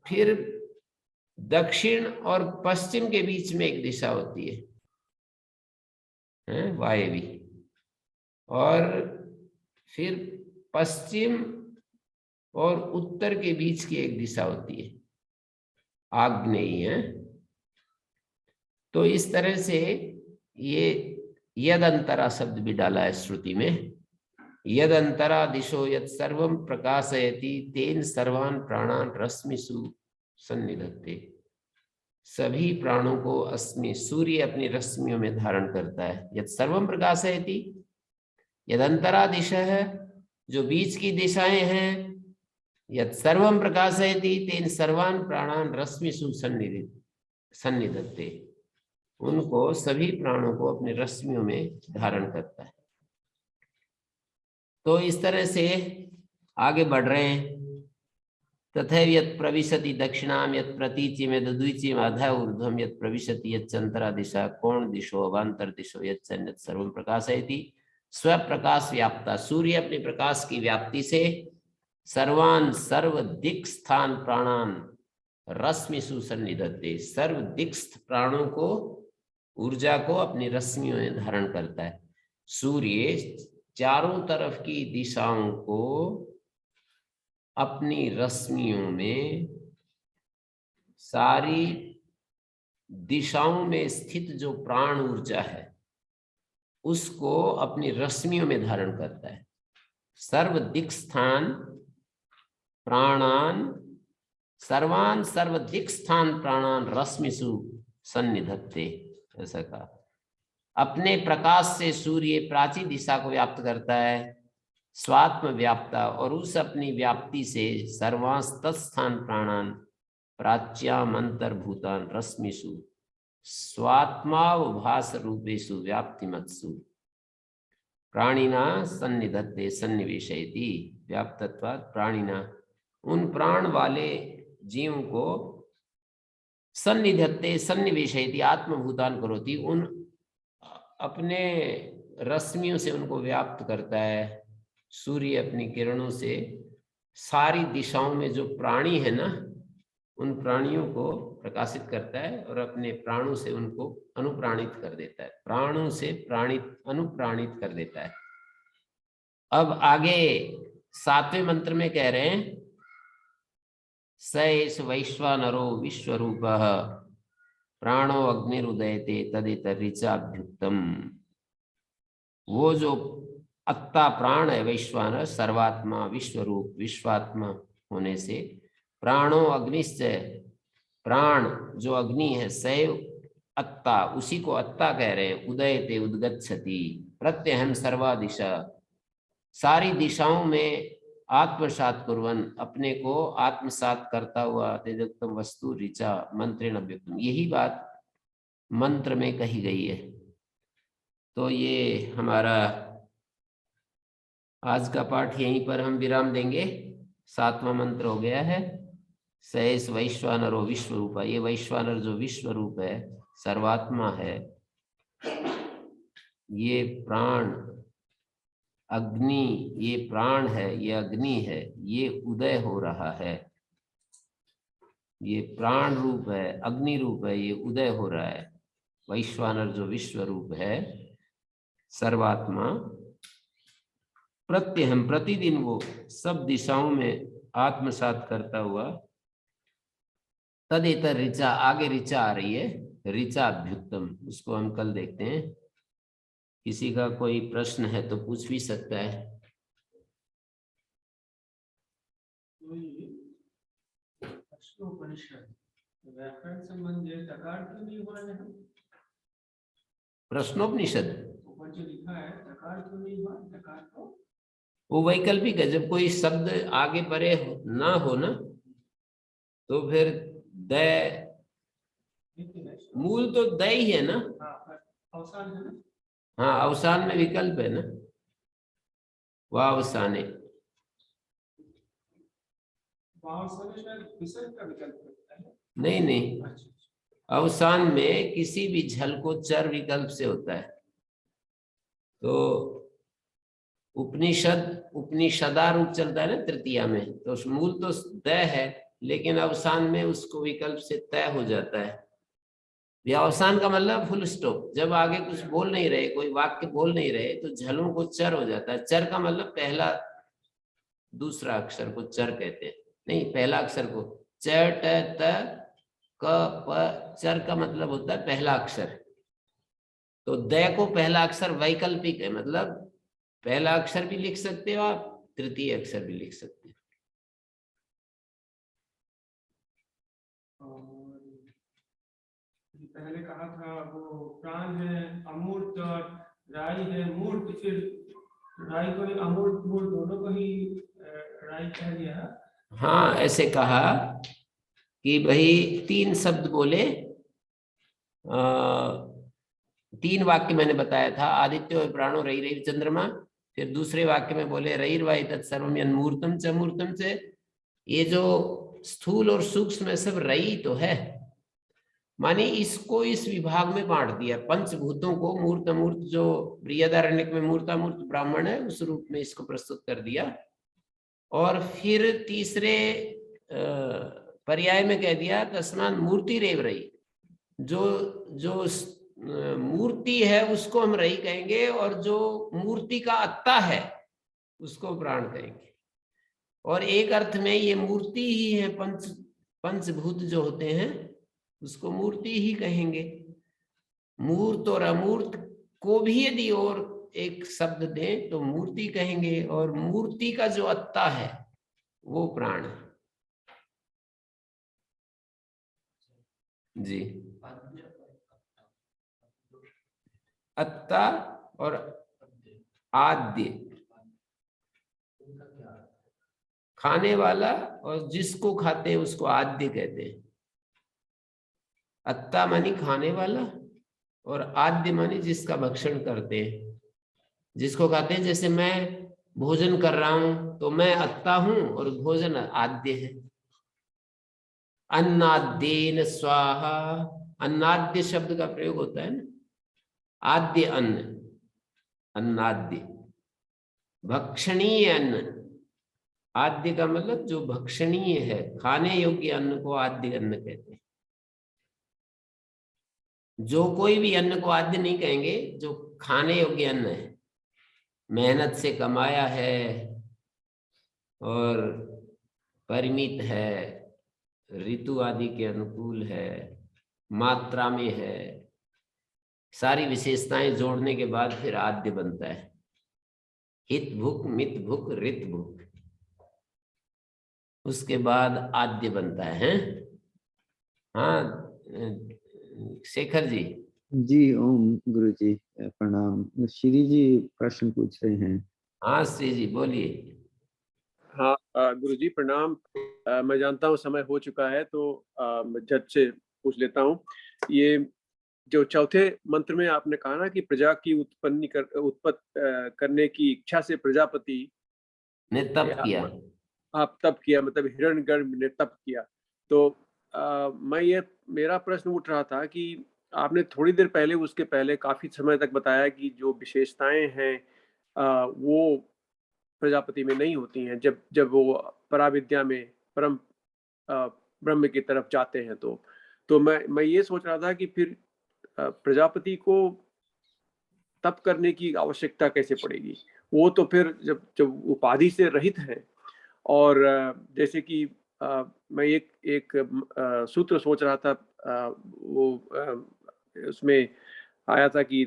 फिर दक्षिण और पश्चिम के बीच में एक दिशा होती है, वायवी, और फिर पश्चिम और उत्तर के बीच की एक दिशा होती है, आग्नेयी है। तो इस तरह से ये यद अंतरा शब्द भी डाला है श्रुति में। यद अंतरा दिशो यद सर्वम प्रकाशयति तेन सर्वान प्राणान रश्मिषु सन्निधत्ते, सभी प्राणों को अस्मि, सूर्य अपनी रश्मियों में धारण करता है। यद सर्वम प्रकाशयति, यद अंतरा दिशा है, जो बीच की दिशाएं हैं, यद सर्वम प्रकाशयति तेन सर्वान प्राणान रश्मिषु सन्निधत्ते, उनको सभी प्राणों को अपनी रश्मियों में धारण करता है। तो इस तरह से आगे बढ़ रहे हैं। तथैव यत् प्रविशति दक्षिणाम यत् प्रतीचिम यद् द्विचिम अध ऊर्ध्वम यत् प्रविशति यच्चंतरा दिशा कोण दिशो अवांतर दिशो यच्चन्यत् सर्वं प्रकाशयति स्वप्रकाश व्याप्ता, सूर्य अपने प्रकाश की व्याप्ति से सर्वान सर्व दिक् स्थान प्राणान रश्मिषु सन्निधत्ते, सर्व दिक्स्थ प्राणों को, ऊर्जा को अपनी रश्मियों में धारण करता है। सूर्य चारों तरफ की दिशाओं को अपनी रश्मियों में, सारी दिशाओं में स्थित जो प्राण ऊर्जा है उसको अपनी रश्मियों में धारण करता है। सर्व दिक् स्थान प्राणान, सर्वान सर्व दिक् स्थान प्राणान रश्मिषु सन्निधत्ते, ऐसा कहा। अपने प्रकाश से सूर्य प्राची दिशा को व्याप्त करता है, स्वात्म व्याप्ता, और उस अपनी व्याप्ति से सर्वास्तस्थान प्राणान प्राच्याम अंतर्भूतान रश्मिषु स्वात्मावभास रूपेषु व्याप्तिमत्सु प्राणिना सन्निधत्ते सन्निवेशयति। व्याप्तत्वात् प्राणिना, उन प्राण वाले जीव को सन्निधत्ते सन्निवेशयति आत्मभूतान करोति, उन अपने रश्मियों से उनको व्याप्त करता है। सूर्य अपनी किरणों से सारी दिशाओं में जो प्राणी है ना, उन प्राणियों को प्रकाशित करता है और अपने प्राणों से उनको अनुप्राणित कर देता है, प्राणों से अनुप्राणित कर देता है। अब आगे 7वें मंत्र में कह रहे हैं, स एष वैश्वानरो विश्वरूपः प्राणो अग्निरुदयते तदितरिचाभ्युक्तम। वो जो अत्ता प्राण है वैश्वानर, सर्वात्मा विश्वरूप विश्वात्मा होने से, प्राणो अग्निश्चय, प्राण जो अग्नि है, सैव अत्ता, उसी को अत्ता कह रहे हैं। उदयते उद्गच्छति प्रत्यहम सर्वा दिशा, सारी दिशाओं में आत्मसात कुर्वन्, अपने को आत्मसात करता हुआ, तेजोक्तम वस्तु ऋचा मंत्रेण अव्यक्तम, यही बात मंत्र में कही गई है। तो ये हमारा आज का पाठ यहीं पर हम विराम देंगे। 7वां मंत्र हो गया है, सैष वैश्वानरो विश्वरूपा। ये वैश्वानर जो विश्वरूप है, सर्वात्मा है, ये प्राण अग्नि, ये प्राण है, ये अग्नि है, ये उदय हो रहा है। ये प्राण रूप है, अग्नि रूप है, ये उदय हो रहा है। वैश्वानर जो विश्व रूप है, सर्वात्मा, प्रत्यहम प्रतिदिन वो सब दिशाओं में आत्मसात करता हुआ, तदेतर ऋचा, आगे ऋचा आ रही है, ऋचा अभ्युक्तम, उसको हम कल देखते हैं। किसी का कोई प्रश्न है तो पूछ भी सकता है। प्रश्नोपनिषद वो वैकल्पिक है, जब कोई शब्द आगे परे ना हो ना, तो फिर द, मूल तो द ही है ना। हाँ, अवसान में विकल्प है ना, वावसाने। नहीं नहीं, अवसान में किसी भी झल को चर विकल्प से होता है। तो उपनिषदा रूप चलता है ना तृतीया में, तो मूल तो द है, लेकिन अवसान में उसको विकल्प से तय हो जाता है। व्यवसान का मतलब फुल स्टॉप, जब आगे कुछ बोल नहीं रहे, कोई वाक्य बोल नहीं रहे, तो झलों को चर हो जाता है। चर का मतलब पहला दूसरा अक्षर को चर कहते हैं, नहीं पहला अक्षर को। च ट त क प, चर का मतलब होता है पहला अक्षर। तो द को पहला अक्षर वैकल्पिक है, मतलब पहला अक्षर भी लिख सकते हो आप, तृतीय अक्षर भी लिख सकते हो। पहले कहा था वो प्राण है अमूर्त और राई है मूर्त, फिर राई को अमूर्त मूर्त दोनों को ही राई कह दिया। हाँ, ऐसे कहा कि भाई 3 शब्द बोले, 3 वाक्य मैंने बताया था, आदित्यो प्राणो रई रई चंद्रमा। फिर दूसरे वाक्य में बोले रईर्वाई तत्सर्वम यन्मूर्तम च मूर्तम से। ये जो स्थूल और सूक्ष्म सब रई तो है, माने इसको इस विभाग में बांट दिया, पंचभूतों को मूर्त अमूर्त, जो बृहदारण्यक में मूर्तामूर्त ब्राह्मण है उस रूप में इसको प्रस्तुत कर दिया। और फिर तीसरे पर्याय में कह दिया तस्मात् मूर्ति रेव रही, जो जो मूर्ति है उसको हम रही कहेंगे, और जो मूर्ति का अत्ता है उसको प्राण कहेंगे। और एक अर्थ में ये मूर्ति ही है, पंचभूत जो होते हैं उसको मूर्ति ही कहेंगे। मूर्त और अमूर्त को भी यदि और एक शब्द दें तो मूर्ति कहेंगे, और मूर्ति का जो अत्ता है वो प्राण है। जी, अत्ता और आद्य, खाने वाला और जिसको खाते हैं उसको आद्य कहते हैं। अत्ता मानी खाने वाला और आद्य मानी जिसका भक्षण करते हैं, जिसको खाते हैं। जैसे मैं भोजन कर रहा हूं तो मैं अत्ता हूं और भोजन आद्य है। अन्नाद्येन स्वाहा, अन्नाद्य शब्द का प्रयोग होता है ना, आद्य अन्न, अन्नाद्य भक्षणीय अन्न। आद्य का मतलब जो भक्षणीय है, खाने योग्य अन्न को आद्य अन्न कहते हैं। जो कोई भी अन्न को आद्य नहीं कहेंगे, जो खाने योग्य अन्न है, मेहनत से कमाया है और परिमित है, ऋतु आदि के अनुकूल है, मात्रा में है, सारी विशेषताएं जोड़ने के बाद फिर आद्य बनता है। हित भुक, मित भुक, रित भुक, उसके बाद आद्य बनता है। हाँ शेखर जी। जी ओम गुरु जी प्रणाम। श्री जी प्रश्न पूछ रहे हैं। हाँ श्री जी बोलिए। हाँ गुरु जी प्रणाम। मैं जानता हूँ समय हो चुका है तो मैं झट से पूछ लेता हूँ। ये जो चौथे मंत्र में आपने कहा ना कि प्रजा की उत्पत्ति करने की इच्छा से प्रजापति ने तप किया। आप तप किया, मतलब हिरण्यगर्भ ने तप किया। तो मेरा प्रश्न उठ रहा था कि आपने थोड़ी देर पहले, उसके पहले काफी समय तक बताया कि जो विशेषताएं हैं वो प्रजापति में नहीं होती हैं जब वो पराविद्या में परम ब्रह्म की तरफ जाते हैं। तो मैं ये सोच रहा था कि फिर प्रजापति को तप करने की आवश्यकता कैसे पड़ेगी? वो तो फिर जब उपाधि से रहित है। और जैसे कि मैं एक सूत्र सोच रहा था, उसमें आया था कि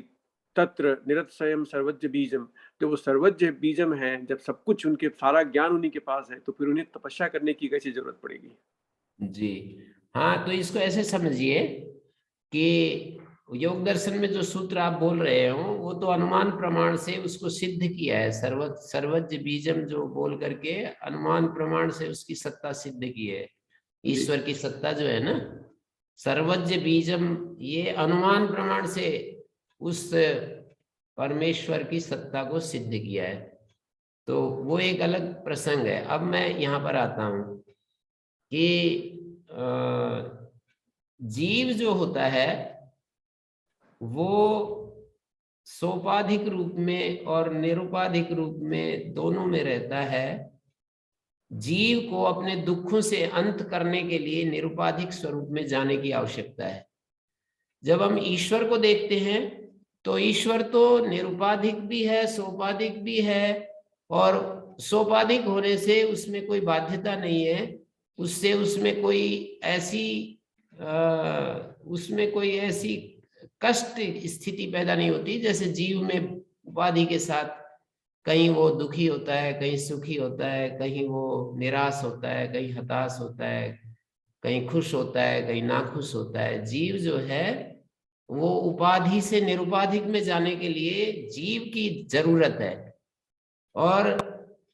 तत्र निरतिशयम् सर्वज्ञ बीजम। जब वो सर्वज्ञ बीजम है, जब सब कुछ उनके, सारा ज्ञान उन्हीं के पास है, तो फिर उन्हें तपस्या करने की कैसी जरूरत पड़ेगी? जी हाँ, तो इसको ऐसे समझिए कि योग दर्शन में जो सूत्र आप बोल रहे हो वो तो अनुमान प्रमाण से उसको सिद्ध किया है। सर्वज्ञ बीजम जो बोल करके अनुमान प्रमाण से उसकी सत्ता सिद्ध की है। ईश्वर की सत्ता जो है ना, सर्वज्ञ बीजम, ये अनुमान प्रमाण से उस परमेश्वर की सत्ता को सिद्ध किया है। तो वो एक अलग प्रसंग है। अब मैं यहाँ पर आता हूँ कि जीव जो होता है वो सोपाधिक रूप में और निरुपाधिक रूप में दोनों में रहता है। जीव को अपने दुखों से अंत करने के लिए निरुपाधिक स्वरूप में जाने की आवश्यकता है। जब हम ईश्वर को देखते हैं तो ईश्वर तो निरुपाधिक भी है, सोपाधिक भी है, और सोपाधिक होने से उसमें कोई बाध्यता नहीं है, उससे उसमें कोई ऐसी कष्ट स्थिति पैदा नहीं होती जैसे जीव में उपाधि के साथ कहीं वो दुखी होता है, कहीं सुखी होता है, कहीं वो निराश होता है, कहीं हताश होता है, कहीं खुश होता है, कहीं नाखुश होता है। जीव जो है वो उपाधि से निरुपाधिक में जाने के लिए जीव की जरूरत है, और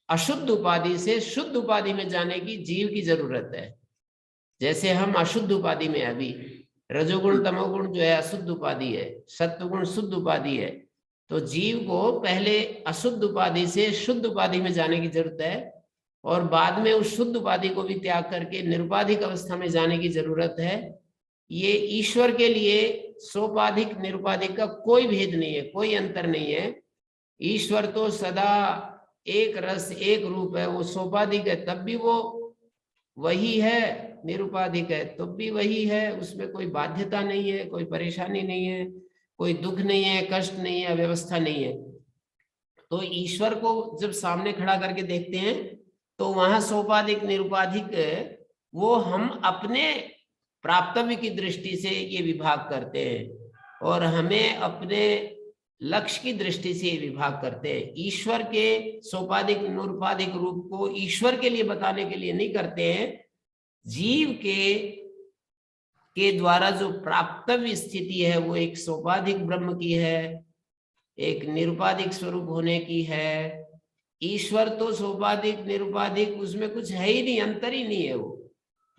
अशुद्ध उपाधि से शुद्ध उपाधि में जाने की जीव की जरूरत है। जैसे हम अशुद्ध उपाधि में, अभी रजोगुण तमोगुण जो है अशुद्ध उपाधि है, सत्वगुण शुद्ध उपाधि है, तो जीव को पहले अशुद्ध उपाधि से शुद्ध उपाधि में जाने की जरूरत है, और बाद में उस शुद्ध उपाधि को भी त्याग करके निरुपाधिक अवस्था में जाने की जरूरत है। ये ईश्वर के लिए सोपाधिक निरुपाधिक का कोई भेद नहीं है, कोई अंतर नहीं है। ईश्वर तो सदा एक रस एक रूप है, वो सोपाधिक है तब भी वो वही है, निरुपाधिक है तब भी वही है, उसमें कोई बाध्यता नहीं है, कोई परेशानी नहीं है, कोई दुख नहीं है, कष्ट नहीं है, व्यवस्था नहीं है। तो ईश्वर को जब सामने खड़ा करके देखते हैं तो वहां सोपाधिक निरुपाधिक वो हम अपने प्राप्तव्य की दृष्टि से ये विभाग करते हैं और हमें अपने लक्ष्य की दृष्टि से ये विभाग करते हैं। ईश्वर के सोपाधिक निरुपाधिक रूप को ईश्वर के लिए बताने के लिए नहीं करते हैं, जीव के द्वारा जो प्राप्तव्य स्थिति है वो एक सोपाधिक ब्रह्म की है, एक निरुपाधिक स्वरूप होने की है। ईश्वर तो सोपाधिक निरुपाधिक उसमें कुछ है ही नहीं, अंतर ही नहीं है, वो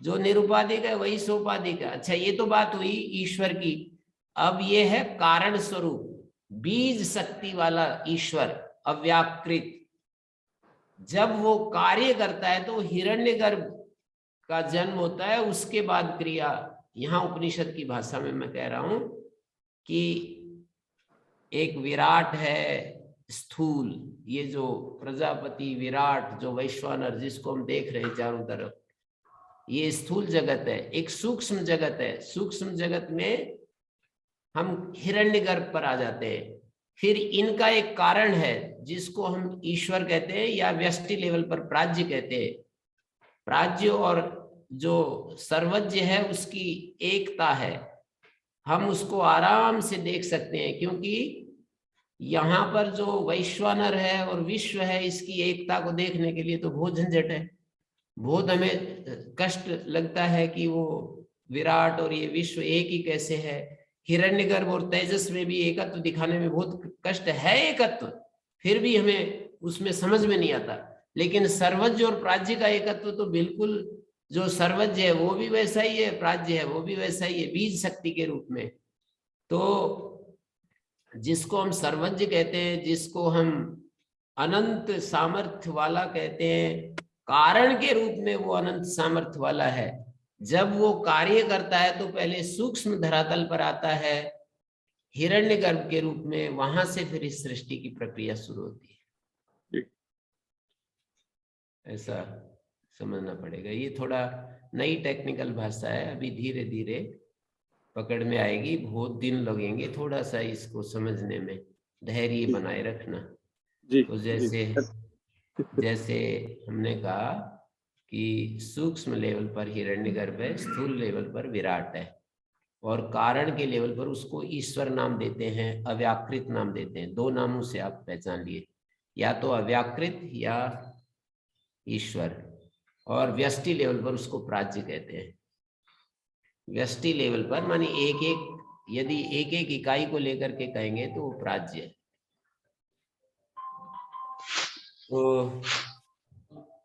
जो निरुपाधिक है वही सोपाधिक है। अच्छा, ये तो बात हुई ईश्वर की। अब ये है कारण स्वरूप, बीज शक्ति वाला ईश्वर अव्याकृत। जब वो कार्य करता है तो हिरण्यगर्भ का जन्म होता है, उसके बाद क्रिया। यहाँ उपनिषद की भाषा में मैं कह रहा हूं कि एक विराट है स्थूल, ये जो प्रजापति विराट जो वैश्वानर जिसको हम देख रहे हैं चारों तरफ, ये स्थूल जगत है। एक सूक्ष्म जगत है, सूक्ष्म जगत में हम हिरण्यगर्भ पर आ जाते हैं। फिर इनका एक कारण है जिसको हम ईश्वर कहते हैं या व्यष्टि लेवल पर प्राज्य कहते हैं। प्राज्य और जो सर्वज्ञ है उसकी एकता है, हम उसको आराम से देख सकते हैं, क्योंकि यहाँ पर जो वैश्वानर है और विश्व है इसकी एकता को देखने के लिए तो बहुत झंझट है, बहुत हमें कष्ट लगता है कि वो विराट और ये विश्व एक ही कैसे है। हिरण्यगर्भ और तेजस में भी एकत्व दिखाने में बहुत कष्ट है, एकत्व फिर भी हमें उसमें समझ में नहीं आता। लेकिन सर्वज्ञ और प्राज्य का एकत्व तो बिल्कुल, जो सर्वज्ञ है वो भी वैसा ही है, प्राज्य है वो भी वैसा ही है, बीज शक्ति के रूप में। तो जिसको हम सर्वज्ञ कहते हैं, जिसको हम अनंत सामर्थ्य वाला कहते हैं, कारण के रूप में वो अनंत सामर्थ्य वाला है। जब वो कार्य करता है तो पहले सूक्ष्म धरातल पर आता है हिरण्यगर्भ के रूप में, वहां से फिर इस सृष्टि की प्रक्रिया शुरू होती है। ऐसा समझना पड़ेगा। ये थोड़ा नई टेक्निकल भाषा है, अभी धीरे धीरे पकड़ में आएगी, बहुत दिन लगेंगे थोड़ा सा इसको समझने में, धैर्य बनाए रखना। तो जैसे हमने कहा कि सूक्ष्म लेवल पर हिरण्यगर्भ है, स्थूल लेवल पर विराट है, और कारण के लेवल पर उसको ईश्वर नाम देते हैं, अव्याकृत नाम देते हैं। दो नामों से आप पहचान लिए, या तो अव्याकृत या ईश्वर। और व्यष्टि लेवल पर उसको प्राज्य कहते हैं। व्यष्टि लेवल पर मानी एक एक, यदि एक एक इकाई को लेकर के कहेंगे तो वो प्राज्य है। तो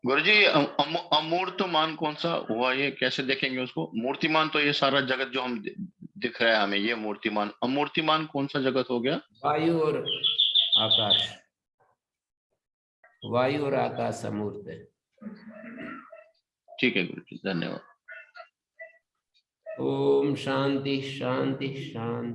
गुरुजी, अमूर्तमान कौन सा हुआ, ये कैसे देखेंगे उसको? मूर्तिमान तो ये सारा जगत जो हम दिख रहा है हमें, ये मूर्तिमान। अमूर्तिमान कौन सा जगत हो गया? वायु और आकाश, वायु और आकाश अमूर्त है। ठीक है गुरुजी, धन्यवाद। ओम शांति शांति शांति।